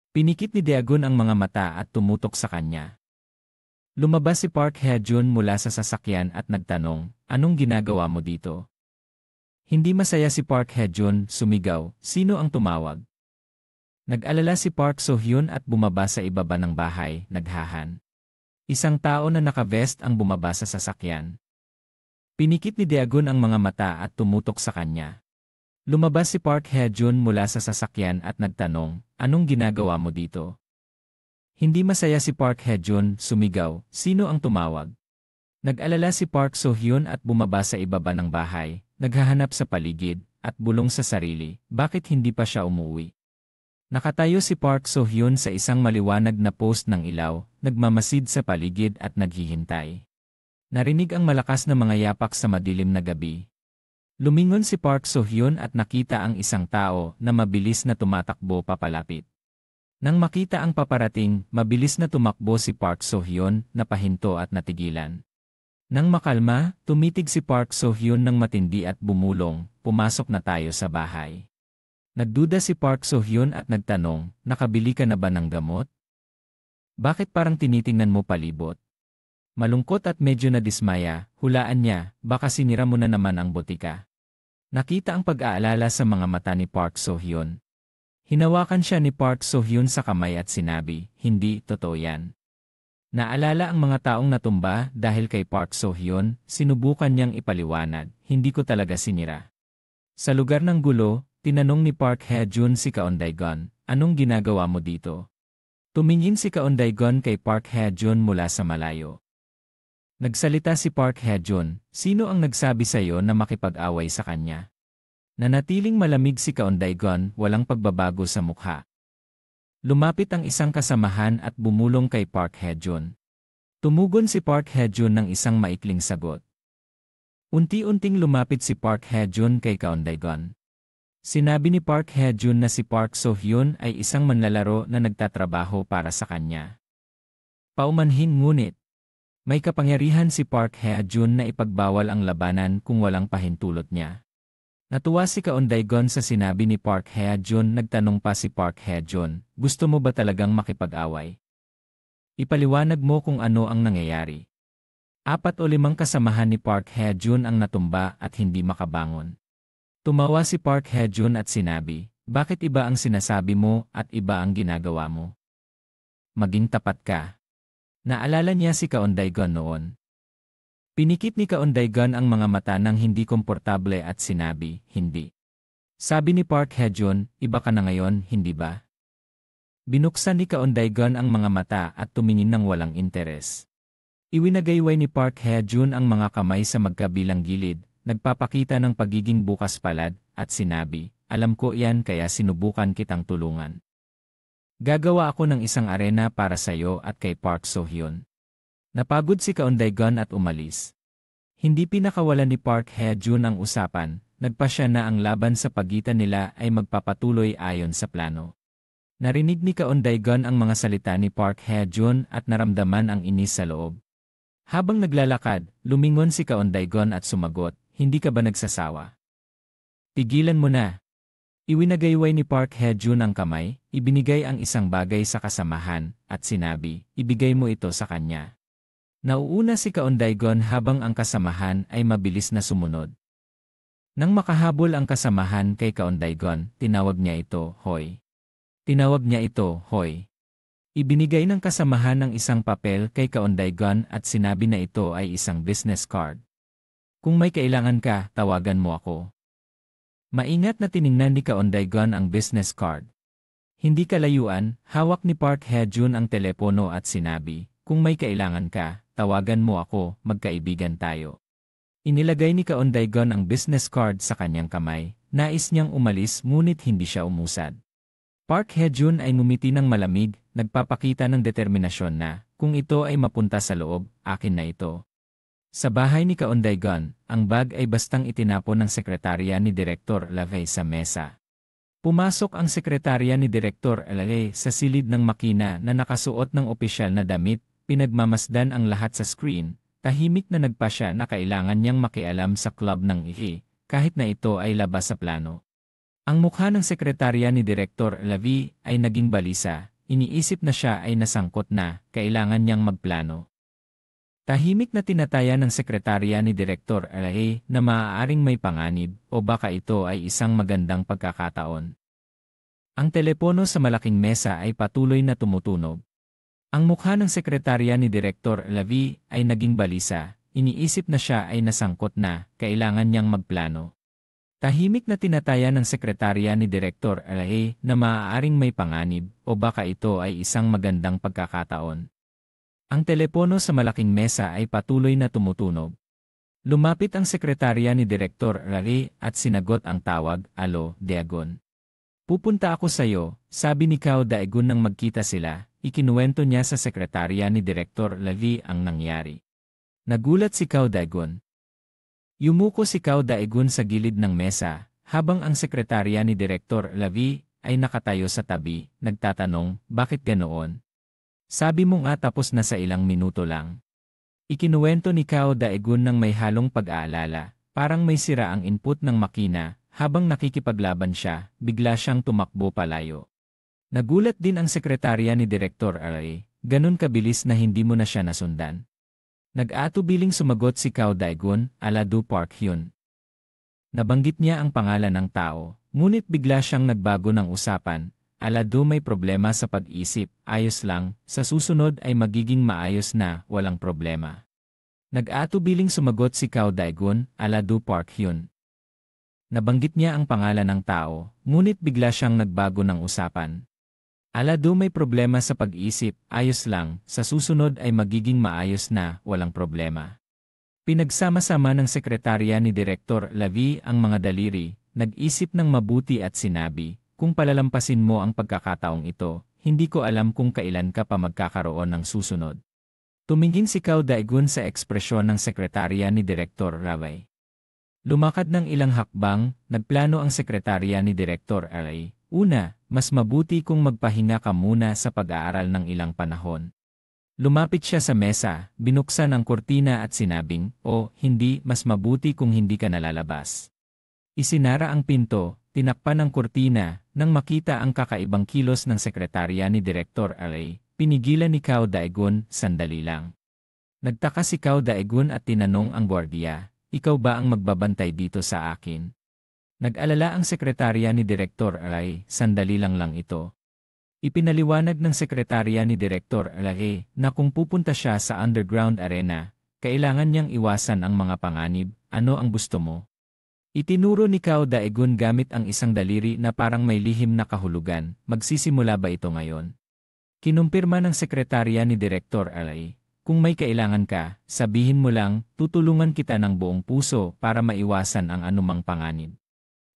Pinikit ni Daegun ang mga mata at tumutok sa kanya. Lumabas si Park Hae-jun mula sa sasakyan at nagtanong, "Anong ginagawa mo dito?" Hindi masaya si Park Hae-jun, sumigaw, "Sino ang tumawag?" Nag-alala si Park So-hyun at bumaba sa ibaba ng bahay, naghahan. Isang tao na naka-vest ang bumaba sa sasakyan. Pinikit ni Daegun ang mga mata at tumutok sa kanya. Lumabas si Park Hae-jun mula sa sasakyan at nagtanong, "Anong ginagawa mo dito?" Hindi masaya si Park Hae-jun, sumigaw, "Sino ang tumawag?" Nag-alala si Park So-hyun at bumaba sa ibaba ng bahay, naghahanap sa paligid, at bulong sa sarili, bakit hindi pa siya umuwi? Nakatayo si Park So-hyun sa isang maliwanag na post ng ilaw, nagmamasid sa paligid at naghihintay. Narinig ang malakas na mga yapak sa madilim na gabi. Lumingon si Park So-hyun at nakita ang isang tao na mabilis na tumatakbo papalapit. Nang makita ang paparating, mabilis na tumakbo si Park So-hyun, napahinto at natigilan. Nang makalma, tumitig si Park So-hyun ng matindi at bumulong, "Pumasok na tayo sa bahay." Nagduda si Park So-hyun at nagtanong, "Nakabili ka na ba ng gamot? Bakit parang tinitingnan mo palibot?" Malungkot at medyo nadismaya, hulaan niya, baka sinira mo na naman ang botika. Nakita ang pag-aalala sa mga mata ni Park So-hyun. Hinawakan siya ni Park So-hyun sa kamay at sinabi, "Hindi, totoo yan." Naalala ang mga taong natumba dahil kay Park So-hyun, sinubukan niyang ipaliwanag, "Hindi ko talaga sinira." Sa lugar ng gulo, tinanong ni Park Hae-jun si Kaon Dae-gun, "Anong ginagawa mo dito?" Tumingin si Kaon Dae-gun kay Park Hae-jun mula sa malayo. Nagsalita si Park Hae-jun, "Sino ang nagsabi sa iyo na makipag-away sa kanya?" Nanatiling malamig si Kaon Dae-gun, walang pagbabago sa mukha. Lumapit ang isang kasamahan at bumulong kay Park Hae-jun. Tumugon si Park Hae-jun ng isang maikling sagot. Unti-unting lumapit si Park Hae-jun kay Kaon Dae-gun. Sinabi ni Park Hae-jun na si Park So-hyun ay isang manlalaro na nagtatrabaho para sa kanya. Paumanhin ngunit, may kapangyarihan si Park Hae-jun na ipagbawal ang labanan kung walang pahintulot niya. Natuwa si Kaon Dae-gun sa sinabi ni Park Hae-jun, nagtanong pa si Park Hae-jun, "Gusto mo ba talagang makipag-away? Ipaliwanag mo kung ano ang nangyayari." 4 o 5 kasamahan ni Park Hae-jun ang natumba at hindi makabangon. Tumawa si Park Hae-jun at sinabi, "Bakit iba ang sinasabi mo at iba ang ginagawa mo? Maging tapat ka." Naalala niya si Kaon Dae-gun noon. Pinikit ni Kaon Dae-gun ang mga mata ng hindi komportable at sinabi, "Hindi." Sabi ni Park Hae-jun, "Iba ka na ngayon, hindi ba?" Binuksan ni Kaon Dae-gun ang mga mata at tumingin ng walang interes. Iwinagayway ni Park Hae-jun ang mga kamay sa magkabilang gilid, nagpapakita ng pagiging bukas palad, at sinabi, "Alam ko yan kaya sinubukan kitang tulungan. Gagawa ako ng isang arena para sa iyo at kay Park So-hyun." Napagod si Kaon Dae-gun at umalis. Hindi pinakawalan ni Park Hae-jun ang usapan, nagpasya na ang laban sa pagitan nila ay magpapatuloy ayon sa plano. Narinig ni Kaunday-gun ang mga salita ni Park Hae-jun at naramdaman ang inis sa loob. Habang naglalakad, lumingon si Kaunday-gun at sumagot, "Hindi ka ba nagsasawa? Tigilan mo na." Iwinagayway ni Park Hae-jun ang kamay, ibinigay ang isang bagay sa kasamahan, at sinabi, "Ibigay mo ito sa kanya." Nauuna si Kaunday-gun habang ang kasamahan ay mabilis na sumunod. Nang makahabol ang kasamahan kay Kaunday-gun, tinawag niya ito, "Hoy." Tinawag niya ito, "Hoy." Ibinigay ng kasamahan ng isang papel kay Kaunday-gun at sinabi na ito ay isang business card. "Kung may kailangan ka, tawagan mo ako." Maingat na tiningnan ni Kaunday-gun ang business card. Hindi kalayuan, hawak ni Park Hae-jun ang telepono at sinabi, "Kung may kailangan ka, tawagan mo ako, magkaibigan tayo." Inilagay ni Kaunday-gun ang business card sa kanyang kamay. Nais niyang umalis ngunit hindi siya umusad. Park Hae-jun ay ngumiti ng malamig, nagpapakita ng determinasyon na, "Kung ito ay mapunta sa loob, akin na ito." Sa bahay ni Kaunday-gun, ang bag ay bastang itinapon ng sekretarya ni Direktor Lavey sa mesa. Pumasok ang sekretarya ni Direktor Lavey sa silid ng makina na nakasuot ng opisyal na damit, pinagmamasdan ang lahat sa screen, tahimik na nagpa siya na kailangan niyang makialam sa club ng ihi, kahit na ito ay labas sa plano. Ang mukha ng sekretarya ni Direktor Lavey ay naging balisa, iniisip na siya ay nasangkot na, kailangan niyang magplano. Tahimik na tinataya ng sekretarya ni Direktor Lavey na maaaring may panganib o baka ito ay isang magandang pagkakataon. Ang telepono sa malaking mesa ay patuloy na tumutunog. Ang mukha ng sekretarya ni Direktor Lavey ay naging balisa, iniisip na siya ay nasangkot na, kailangan niyang magplano. Tahimik na tinataya ng sekretarya ni Direktor Lavey na maaaring may panganib o baka ito ay isang magandang pagkakataon. Ang telepono sa malaking mesa ay patuloy na tumutunog. Lumapit ang sekretarya ni Direktor Lavey at sinagot ang tawag, "Alo, Daegun. Pupunta ako sa iyo," sabi ni Kao Daegun nang magkita sila. Ikinuwento niya sa sekretarya ni Direktor Lavey ang nangyari. Nagulat si Kao Daegun. Yumuko si Kao Daegun sa gilid ng mesa, habang ang sekretarya ni Direktor Lavey ay nakatayo sa tabi, nagtatanong, "Bakit ganoon? Sabi mo nga tapos na sa ilang minuto lang." Ikinuwento ni Kao Daegun ng may halong pag-aalala, parang may sira ang input ng makina, habang nakikipaglaban siya, bigla siyang tumakbo palayo. Nagulat din ang sekretarya ni Direktor Lavey, ganun kabilis na hindi mo na siya nasundan. Nag-atubiling sumagot si Kao Daegun, "Aladu Park Hyun." Nabanggit niya ang pangalan ng tao, ngunit bigla siyang nagbago ng usapan. "Aladu, may problema sa pag-isip, ayos lang, sa susunod ay magiging maayos na, walang problema." Nag-atubiling sumagot si Kao Daegun, "Aladu Park Hyun." Nabanggit niya ang pangalan ng tao, ngunit bigla siyang nagbago ng usapan. "Aladu, may problema sa pag-isip, ayos lang, sa susunod ay magiging maayos na, walang problema." Pinagsama-sama ng sekretarya ni Direktor Lavey ang mga daliri, nag-isip ng mabuti at sinabi, "Kung palalampasin mo ang pagkakataong ito, hindi ko alam kung kailan ka pa magkakaroon ng susunod." Tumingin si Kao Daegun sa ekspresyon ng sekretarya ni Direktor Lavey. Lumakad ng ilang hakbang, nagplano ang sekretarya ni Direktor Lavey. "Una, mas mabuti kung magpahinga ka muna sa pag-aaral ng ilang panahon." Lumapit siya sa mesa, binuksan ang kurtina at sinabing, "O, hindi, mas mabuti kung hindi ka nalalabas." Isinara ang pinto, tinakpan ang kurtina, nang makita ang kakaibang kilos ng sekretarya ni Direktor Lavey, pinigilan ni Kao Daegun, "Sandali lang." Nagtaka si Kao Daegun at tinanong ang gwardiya, "Ikaw ba ang magbabantay dito sa akin?" Nag-alala ang sekretarya ni Direktor Lavey, "Sandali lang ito." Ipinaliwanag ng sekretarya ni Direktor Lavey na kung pupunta siya sa underground arena, kailangan niyang iwasan ang mga panganib. "Ano ang gusto mo?" Itinuro ni Kao Daegun gamit ang isang daliri na parang may lihim na kahulugan. "Magsisimula ba ito ngayon?" Kinumpirma ng sekretarya ni Direktor Lavey, "Kung may kailangan ka, sabihin mo lang, tutulungan kita ng buong puso para maiwasan ang anumang panganib."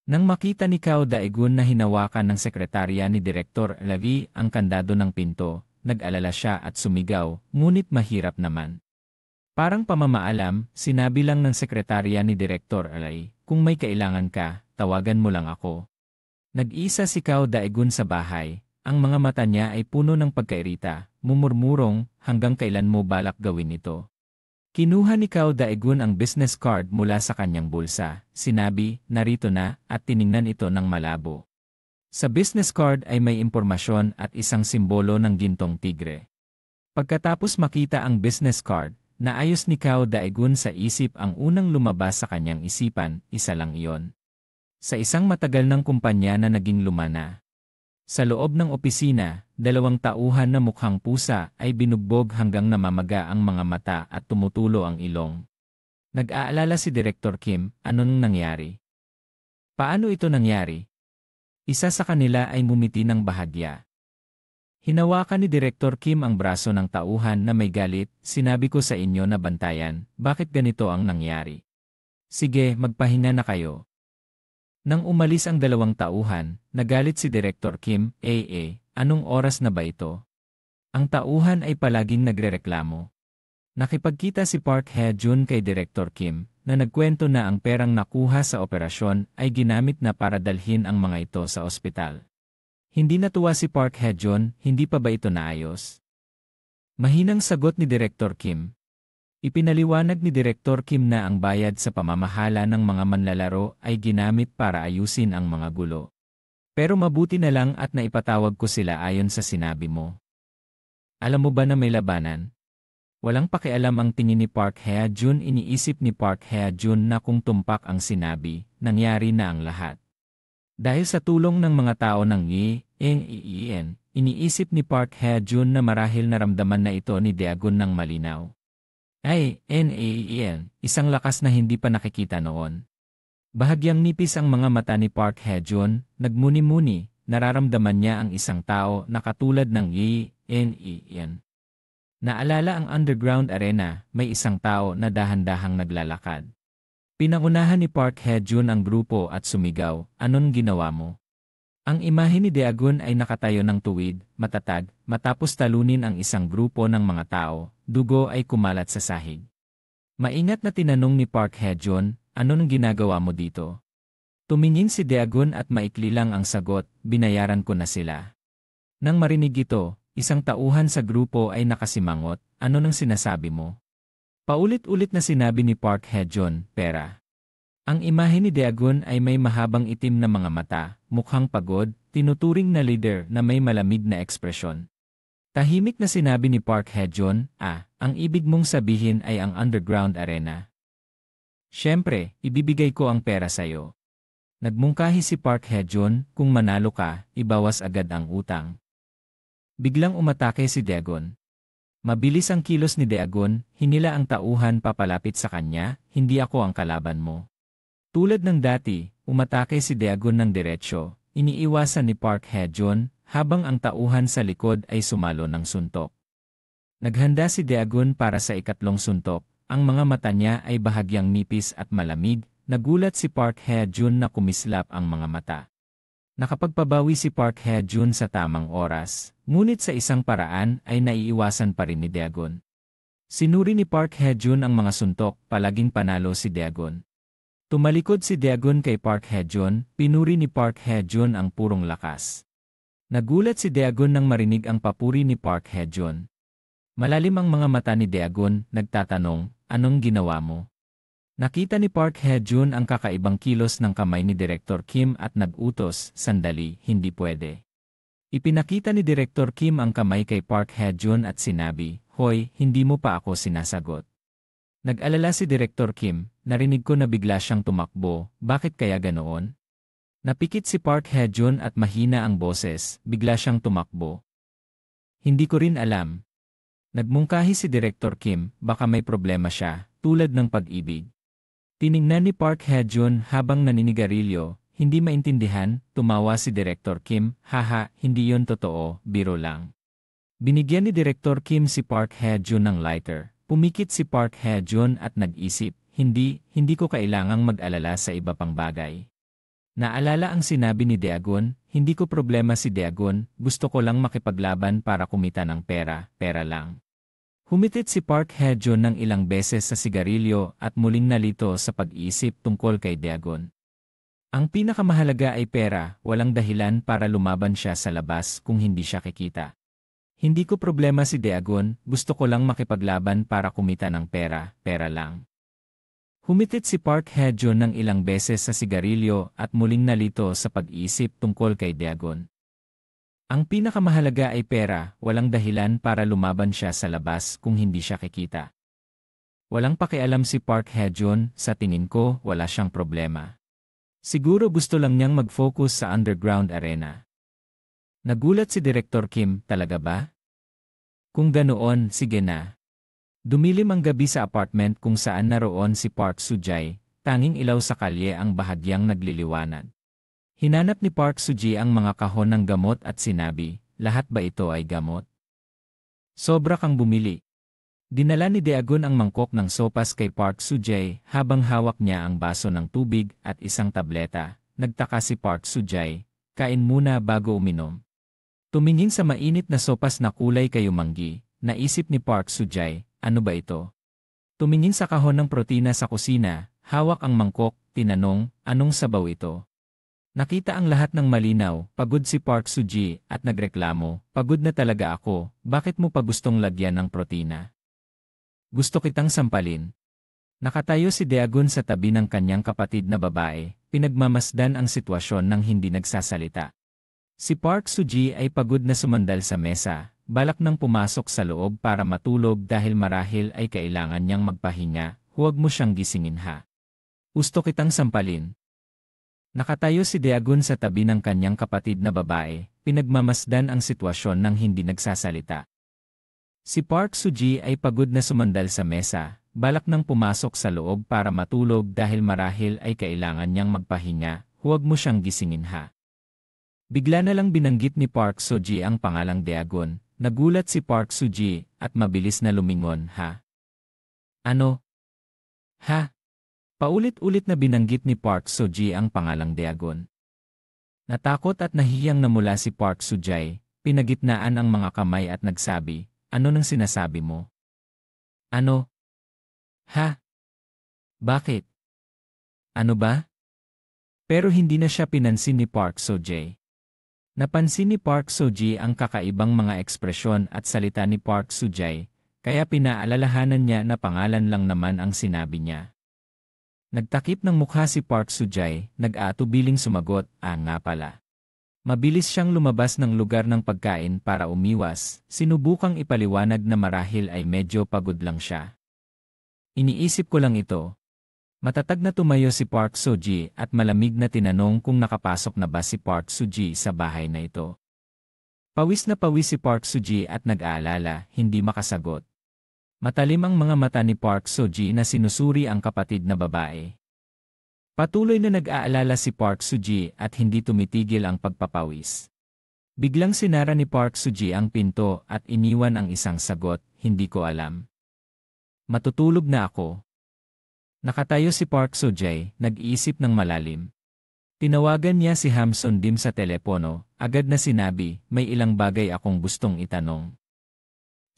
Nang makita ni Kao Daegun na hinawakan ng sekretarya ni Direktor Lavey ang kandado ng pinto, nag-alala siya at sumigaw, ngunit mahirap naman. Parang pamamaalam, sinabi lang ng sekretarya ni Direktor Lavey, "Kung may kailangan ka, tawagan mo lang ako." Nag-isa si Kao Daegun sa bahay, Ang mga mata niya ay puno ng pagkairita, mumurmurong, hanggang kailan mo balak gawin ito? Kinuha ni Cao Daegun ang business card mula sa kanyang bulsa, sinabi, narito na, at tiningnan ito ng malabo. Sa business card ay may impormasyon at isang simbolo ng gintong tigre. Pagkatapos makita ang business card, naayos ni Cao Daegun sa isip ang unang lumabas sa kanyang isipan, isa lang iyon. Sa isang matagal ng kumpanya na naging lumana. Sa loob ng opisina, 2 tauhan na mukhang pusa ay binugbog hanggang namamaga ang mga mata at tumutulo ang ilong. Nag-aalala si Director Kim, anong nangyari? Paano ito nangyari? Isa sa kanila ay ngumiti ng bahagya. Hinawakan ni Director Kim ang braso ng tauhan na may galit, sinabi ko sa inyo na bantayan, bakit ganito ang nangyari? Sige, magpahinga na kayo. Nang umalis ang 2 tauhan, nagalit si Director Kim, anong oras na ba ito? Ang tauhan ay palaging nagrereklamo. Nakipagkita si Park Hae-jun kay Director Kim, na nagkwento na ang perang nakuha sa operasyon ay ginamit na para dalhin ang mga ito sa ospital. Hindi natuwa si Park Hae-jun, hindi pa ba ito naayos? Mahinang sagot ni Director Kim. Ipinaliwanag ni Director Kim na ang bayad sa pamamahala ng mga manlalaro ay ginamit para ayusin ang mga gulo. Pero mabuti na lang at naipatawag ko sila ayon sa sinabi mo. Alam mo ba na may labanan? Walang pakialam ang tingin ni Park Hae-jun, iniisip ni Park Hae-jun na kung tumpak ang sinabi, nangyari na ang lahat. Dahil sa tulong ng mga tao ng iniisip ni Park Hae-jun na marahil naramdaman na ito ni Daegun ng malinaw. Isang lakas na hindi pa nakikita noon. Bahagyang nipis ang mga mata ni Park Hae-jun, nagmuni-muni, nararamdaman niya ang isang tao na katulad ng Naalala ang underground arena, may isang tao na dahan-dahang naglalakad. Pinangunahan ni Park Hae-jun ang grupo at sumigaw, anong ginawa mo? Ang imahe ni Daegun ay nakatayo ng tuwid, matatag, matapos talunin ang isang grupo ng mga tao, dugo ay kumalat sa sahig. Maingat na tinanong ni Park Hae-jun, anong ginagawa mo dito? Tumingin si Daegun at maikli lang ang sagot, binayaran ko na sila. Nang marinig ito, isang tauhan sa grupo ay nakasimangot, ano nang sinasabi mo? Paulit-ulit na sinabi ni Park Hae-jun, pera. Ang imahe ni Daegun ay may mahabang itim na mga mata, mukhang pagod, tinuturing na leader na may malamig na ekspresyon. Tahimik na sinabi ni Park Hae-jun, ang ibig mong sabihin ay ang underground arena. Siyempre, ibibigay ko ang pera sa'yo. Nagmungkahi si Park Hae-jun, kung manalo ka, ibawas agad ang utang. Biglang umatake si Daegun. Mabilis ang kilos ni Daegun, hinila ang tauhan papalapit sa kanya, hindi ako ang kalaban mo. Tulad ng dati, umatake si Daegun ng diretsyo, iniiwasan ni Park Hae-jun, habang ang tauhan sa likod ay sumalo ng suntok. Naghanda si Daegun para sa ikatlong suntok, ang mga mata niya ay bahagyang nipis at malamig, nagulat si Park Hae-jun na kumislap ang mga mata. Nakapagpabawi si Park Hae-jun sa tamang oras, ngunit sa isang paraan ay naiiwasan pa rin ni Daegun. Sinuri ni Park Hae-jun ang mga suntok, palaging panalo si Daegun. Tumalikod si Daegun kay Park Hae-jun, pinuri ni Park Hae-jun ang purong lakas. Nagulat si Daegun nang marinig ang papuri ni Park Hae-jun. Malalim ang mga mata ni Daegun, nagtatanong, anong ginawa mo? Nakita ni Park Hae-jun ang kakaibang kilos ng kamay ni Director Kim at nag-utos, sandali, hindi pwede. Ipinakita ni Director Kim ang kamay kay Park Hae-jun at sinabi, hoy, hindi mo pa ako sinasagot. Nag-alala si Director Kim, narinig ko na bigla siyang tumakbo, bakit kaya ganoon? Napikit si Park Hae-jun at mahina ang boses, bigla siyang tumakbo. Hindi ko rin alam. Nagmungkahi si Director Kim, baka may problema siya, tulad ng pag-ibig. Tiningnan ni Park Hae-jun habang naninigarilyo, hindi maintindihan, tumawa si Director Kim, haha, hindi yon totoo, biro lang. Binigyan ni Director Kim si Park Hae-jun ng lighter. Pumikit si Park Hae-jun at nag-isip, hindi ko kailangang mag-alala sa iba pang bagay. Naalala ang sinabi ni Daegun, hindi ko problema si Daegun, gusto ko lang makipaglaban para kumita ng pera, pera lang. Humitit si Park Hae-jun ng ilang beses sa sigarilyo at muling nalito sa pag-iisip tungkol kay Daegun. Ang pinakamahalaga ay pera, walang dahilan para lumaban siya sa labas kung hindi siya kikita. Hindi ko problema si Dagon, gusto ko lang makipaglaban para kumita ng pera, pera lang. Humitit si Park Hae-jun ng ilang beses sa sigarilyo at muling nalito sa pag-iisip tungkol kay Dagon. Ang pinakamahalaga ay pera, walang dahilan para lumaban siya sa labas kung hindi siya kikita. Walang pakialam si Park Hae-jun, sa tingin ko wala siyang problema. Siguro gusto lang niyang mag-focus sa underground arena. Nagulat si Direktor Kim, talaga ba? Kung ganoon, sige na. Dumilim ang gabi sa apartment kung saan naroon si Park Soo-jae, tanging ilaw sa kalye ang bahagyang nagliliwanag. Hinanap ni Park Soo-jae ang mga kahon ng gamot at sinabi, lahat ba ito ay gamot? Sobra kang bumili. Dinala ni Dagon ang mangkok ng sopas kay Park Soo-jae habang hawak niya ang baso ng tubig at isang tableta. Nagtaka si Park Soo-jae, kain muna bago uminom. Tumingin sa mainit na sopas na kulay kayumanggi, naisip ni Park Soo-jae, ano ba ito? Tumingin sa kahon ng protina sa kusina, hawak ang mangkok, tinanong, anong sabaw ito? Nakita ang lahat ng malinaw, pagod si Park Soo-jae at nagreklamo, pagod na talaga ako, bakit mo pa gustong lagyan ng protina? Gusto kitang sampalin. Nakatayo si Dagon sa tabi ng kanyang kapatid na babae, pinagmamasdan ang sitwasyon ng hindi nagsasalita. Si Park Soo-jae ay pagod na sumandal sa mesa, balak nang pumasok sa loob para matulog dahil marahil ay kailangan niyang magpahinga, huwag mo siyang gisingin ha. Gusto kitang sampalin. Nakatayo si Dagon sa tabi ng kanyang kapatid na babae, pinagmamasdan ang sitwasyon ng hindi nagsasalita. Si Park Soo-jae ay pagod na sumandal sa mesa, balak nang pumasok sa loob para matulog dahil marahil ay kailangan niyang magpahinga, huwag mo siyang gisingin ha. Bigla na lang binanggit ni Park Soo-jae ang pangalang Dagon, nagulat si Park Soo-jae at mabilis na lumingon ha. Ano? Ha? Paulit-ulit na binanggit ni Park Soo-jae ang pangalang Dagon. Natakot at nahihiyang namula si Park Soo-jae, pinagitnaan ang mga kamay at nagsabi, ano nang sinasabi mo? Ano? Ha? Bakit? Ano ba? Pero hindi na siya pinansin ni Park Soo-jae. Napansin ni Park Soo-jae ang kakaibang mga ekspresyon at salita ni Park Soo-jae, kaya pinaalalahanan niya na pangalan lang naman ang sinabi niya. Nagtakip ng mukha si Park Soo-jae, nag-aatubiling sumagot, nga pala. Mabilis siyang lumabas ng lugar ng pagkain para umiwas, sinubukang ipaliwanag na marahil ay medyo pagod lang siya. Iniisip ko lang ito. Matatag na tumayo si Park Soo-jae at malamig na tinanong kung nakapasok na ba si Park Soo-jae sa bahay na ito. Pawis na pawis si Park Soo-jae at nag-aalala, hindi makasagot. Matalim ang mga mata ni Park Soo-jae na sinusuri ang kapatid na babae. Patuloy na nag-aalala si Park Soo-jae at hindi tumitigil ang pagpapawis. Biglang sinara ni Park Soo-jae ang pinto at iniwan ang isang sagot, hindi ko alam. Matutulog na ako. Nakatayo si Park Soo-jae, nag-iisip ng malalim. Tinawagan niya si Ham Sun-dim sa telepono, agad na sinabi, may ilang bagay akong gustong itanong.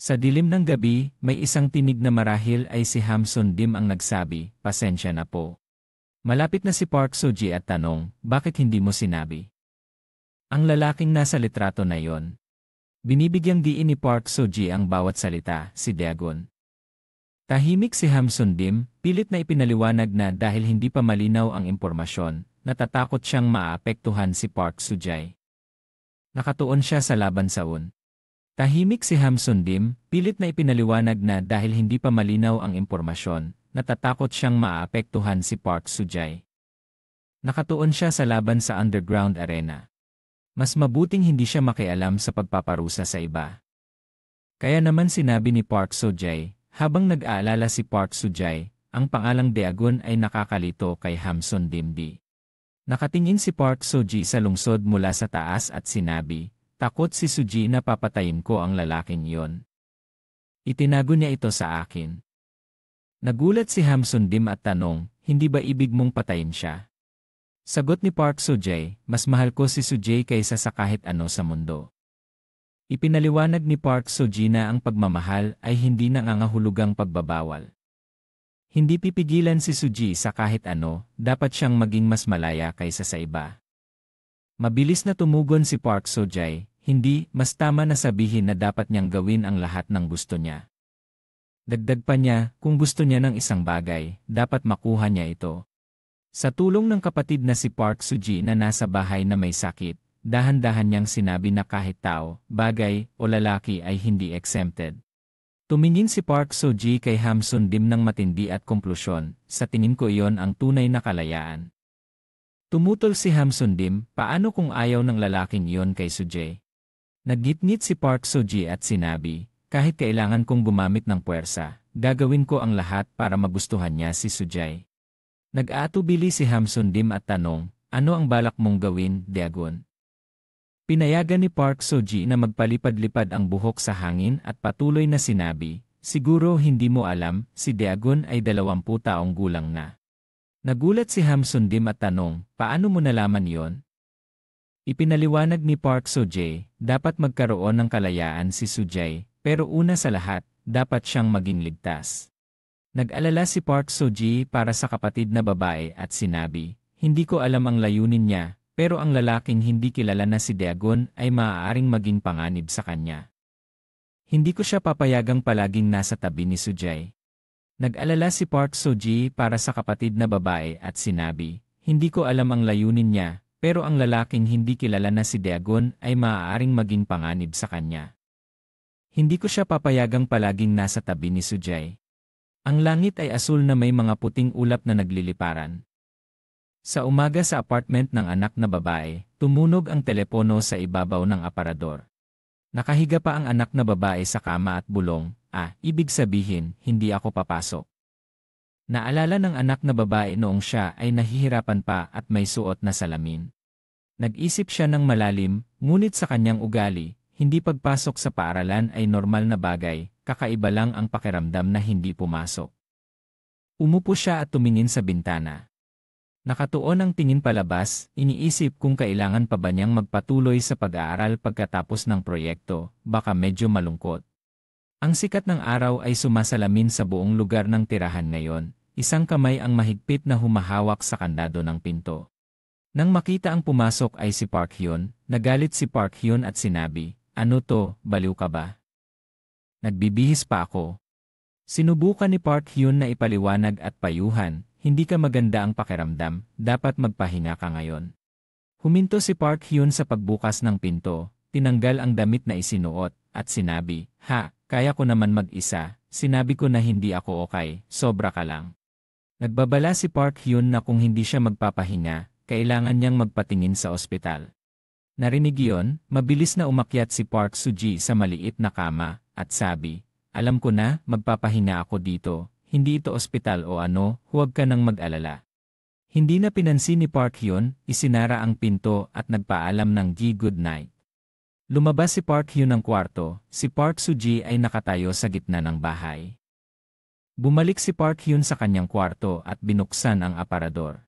Sa dilim ng gabi, may isang tinig na marahil ay si Ham Sun-dim ang nagsabi, pasensya na po. Malapit na si Park Soo-jae at tanong, bakit hindi mo sinabi? Ang lalaking nasa litrato na yon. Binibigyang diin ni Park Soo-jae ang bawat salita, si Dagon. Tahimik si Ham Sun-dim, pilit na ipinaliwanag na dahil hindi pa malinaw ang impormasyon, natatakot siyang maapektuhan si Park Soo-jae. Nakatuon siya sa laban saon. Tahimik si Ham Sun-dim, pilit na ipinaliwanag na dahil hindi pa malinaw ang impormasyon, natatakot siyang maapektuhan si Park Soo-jae. Nakatuon siya sa laban sa underground arena. Mas mabuting hindi siya makialam sa pagpaparusa sa iba. Kaya naman sinabi ni Park Soo-jae, habang nag-aalala si Park Soo-jae, ang pangalang Dagon ay nakakalito kay Ham Sun-dim. Nakatingin si Park Soo-jae sa lungsod mula sa taas at sinabi, takot si Soo-jae na papatayin ko ang lalaking iyon. Itinago niya ito sa akin. Nagulat si Ham Sun-dim at tanong, hindi ba ibig mong patayin siya? Sagot ni Park Soo-jae, mas mahal ko si Soo-jae kaysa sa kahit ano sa mundo. Ipinaliwanag ni Park Soo-jae na ang pagmamahal ay hindi nangangahulugang pagbabawal. Hindi pipigilan si Suji sa kahit ano, dapat siyang maging mas malaya kaysa sa iba. Mabilis na tumugon si Park Seo-jae, hindi, mas tama na sabihin na dapat niyang gawin ang lahat ng gusto niya. Dagdag pa niya, kung gusto niya ng isang bagay, dapat makuha niya ito. Sa tulong ng kapatid na si Park Seo-ji na nasa bahay na may sakit, dahan-dahan niyang sinabi na kahit tao, bagay, o lalaki ay hindi exempted. Tumingin si Park Seo-ji kay Ham Sun-dim ng matindi at konklusyon, sa tingin ko iyon ang tunay na kalayaan. Tumutol si Ham Sun-dim, paano kung ayaw ng lalaking iyon kay Seo-jae? Naggitngit si Park Seo-ji at sinabi, kahit kailangan kong gumamit ng puwersa, gagawin ko ang lahat para magustuhan niya si Seo-jae. Nag-aatubili si Ham Sun-dim at tanong, ano ang balak mong gawin, Daegun? Pinayagan ni Park Seo-ji na magpalipad-lipad ang buhok sa hangin at patuloy na sinabi, siguro hindi mo alam, si Daegun ay 20 taong gulang na. Nagulat si Ham Sun-dim at tanong, paano mo nalaman yon? Ipinaliwanag ni Park Seo-jae, dapat magkaroon ng kalayaan si Seo-jae, pero una sa lahat, dapat siyang maging ligtas. Nag-alala si Park Seo-ji para sa kapatid na babae at sinabi, hindi ko alam ang layunin niya, pero ang lalaking hindi kilala na si Daegun ay maaaring maging panganib sa kanya. Hindi ko siya papayagang palaging nasa tabi ni Seo-jae. Nag-alala si Park Seo-ji para sa kapatid na babae at sinabi, hindi ko alam ang layunin niya, pero ang lalaking hindi kilala na si Daegun ay maaaring maging panganib sa kanya. Hindi ko siya papayagang palaging nasa tabi ni Seo-jae. Ang langit ay asul na may mga puting ulap na nagliliparan. Sa umaga sa apartment ng anak na babae, tumunog ang telepono sa ibabaw ng aparador. Nakahiga pa ang anak na babae sa kama at bulong, ibig sabihin, hindi ako papasok. Naalala ng anak na babae noong siya ay nahihirapan pa at may suot na salamin. Nag-isip siya ng malalim, ngunit sa kanyang ugali, hindi pagpasok sa paaralan ay normal na bagay, kakaiba lang ang pakiramdam na hindi pumasok. Umupo siya at tumingin sa bintana. Nakatuon ang tingin palabas, iniisip kung kailangan pa ba niyang magpatuloy sa pag-aaral pagkatapos ng proyekto, baka medyo malungkot. Ang sikat ng araw ay sumasalamin sa buong lugar ng tirahan ngayon, isang kamay ang mahigpit na humahawak sa kandado ng pinto. Nang makita ang pumasok ay si Park Hyun, nagalit si Park Hyun at sinabi, ano to, baliw ka ba? Nagbibihis pa ako. Sinubukan ni Park Hyun na ipaliwanag at payuhan, hindi ka maganda ang pakiramdam, dapat magpahinga ka ngayon. Huminto si Park Hyun sa pagbukas ng pinto, tinanggal ang damit na isinuot, at sinabi, kaya ko naman mag-isa, sinabi ko na hindi ako okay, sobra ka lang. Nagbabala si Park Hyun na kung hindi siya magpapahinga, kailangan niyang magpatingin sa ospital. Narinig iyon, mabilis na umakyat si Park Seo-ji sa maliit na kama, at sabi, alam ko na, magpapahinga ako dito. Hindi ito ospital o ano, huwag ka nang mag-alala. Hindi na pinansin ni Park Hyun, isinara ang pinto at nagpaalam ng good night. Lumabas si Park Hyun ng kwarto, si Park Seo-ji ay nakatayo sa gitna ng bahay. Bumalik si Park Hyun sa kanyang kwarto at binuksan ang aparador.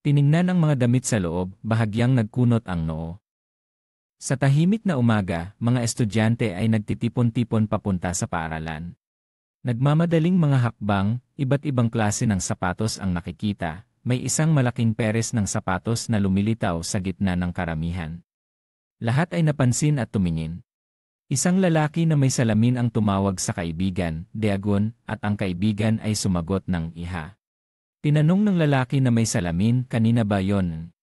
Tiningnan ang mga damit sa loob, bahagyang nagkunot ang noo. Sa tahimik na umaga, mga estudyante ay nagtitipon-tipon papunta sa paaralan. Nagmamadaling mga hakbang, iba't ibang klase ng sapatos ang nakikita, may isang malaking peres ng sapatos na lumilitaw sa gitna ng karamihan. Lahat ay napansin at tumingin. Isang lalaki na may salamin ang tumawag sa kaibigan, Daegun, at ang kaibigan ay sumagot ng iha. Tinanong ng lalaki na may salamin, kanina ba yon?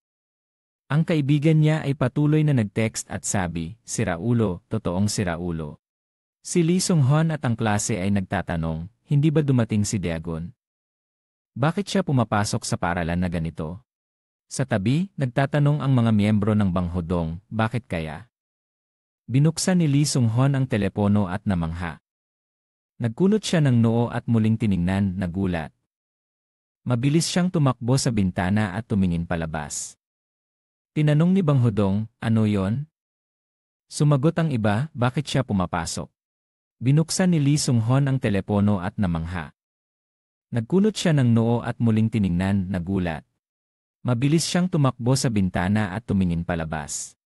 Ang kaibigan niya ay patuloy na nag-text at sabi, siraulo, totoong siraulo. Si Lee Sung-hwan at ang klase ay nagtatanong, hindi ba dumating si Daegun? Bakit siya pumapasok sa paaralan na ganito? Sa tabi, nagtatanong ang mga miyembro ng Banghodong, bakit kaya? Binuksan ni Lee Sung-hwan ang telepono at namangha. Nagkunot siya ng noo at muling tiningnan, nagulat. Mabilis siyang tumakbo sa bintana at tumingin palabas. Tinanong ni Banghodong, ano yon? Sumagot ang iba, bakit siya pumapasok? Binuksan ni Lee Sung-hwan ang telepono at namangha. Nagkunot siya ng noo at muling tiningnan, nagulat. Mabilis siyang tumakbo sa bintana at tumingin palabas.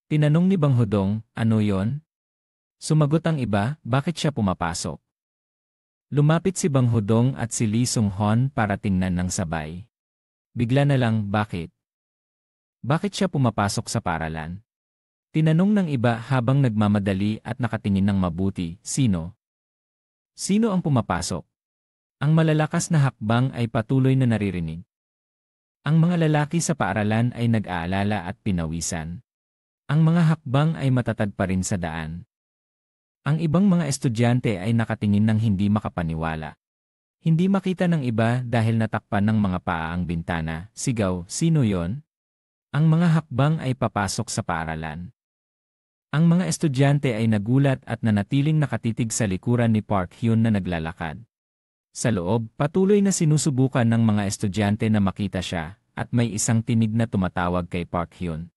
Tinanong ni Banghodong, ano yon? Sumagot ang iba, bakit siya pumapasok? Lumapit si Bang Hudong at si Lee Sung-hon para tingnan ng sabay. Bigla na lang, bakit? Bakit siya pumapasok sa paaralan? Tinanong ng iba habang nagmamadali at nakatingin ng mabuti, sino? Sino ang pumapasok? Ang malalakas na hakbang ay patuloy na naririnig. Ang mga lalaki sa paaralan ay nag-aalala at pinawisan. Ang mga hakbang ay matatag pa rin sa daan. Ang ibang mga estudyante ay nakatingin ng hindi makapaniwala. Hindi makita ng iba dahil natakpan ng mga paa ang bintana, sigaw, sino yon? Ang mga hakbang ay papasok sa paaralan. Ang mga estudyante ay nagulat at nanatiling nakatitig sa likuran ni Park Hyun na naglalakad. Sa loob, patuloy na sinusubukan ng mga estudyante na makita siya, at may isang tinig na tumatawag kay Park Hyun.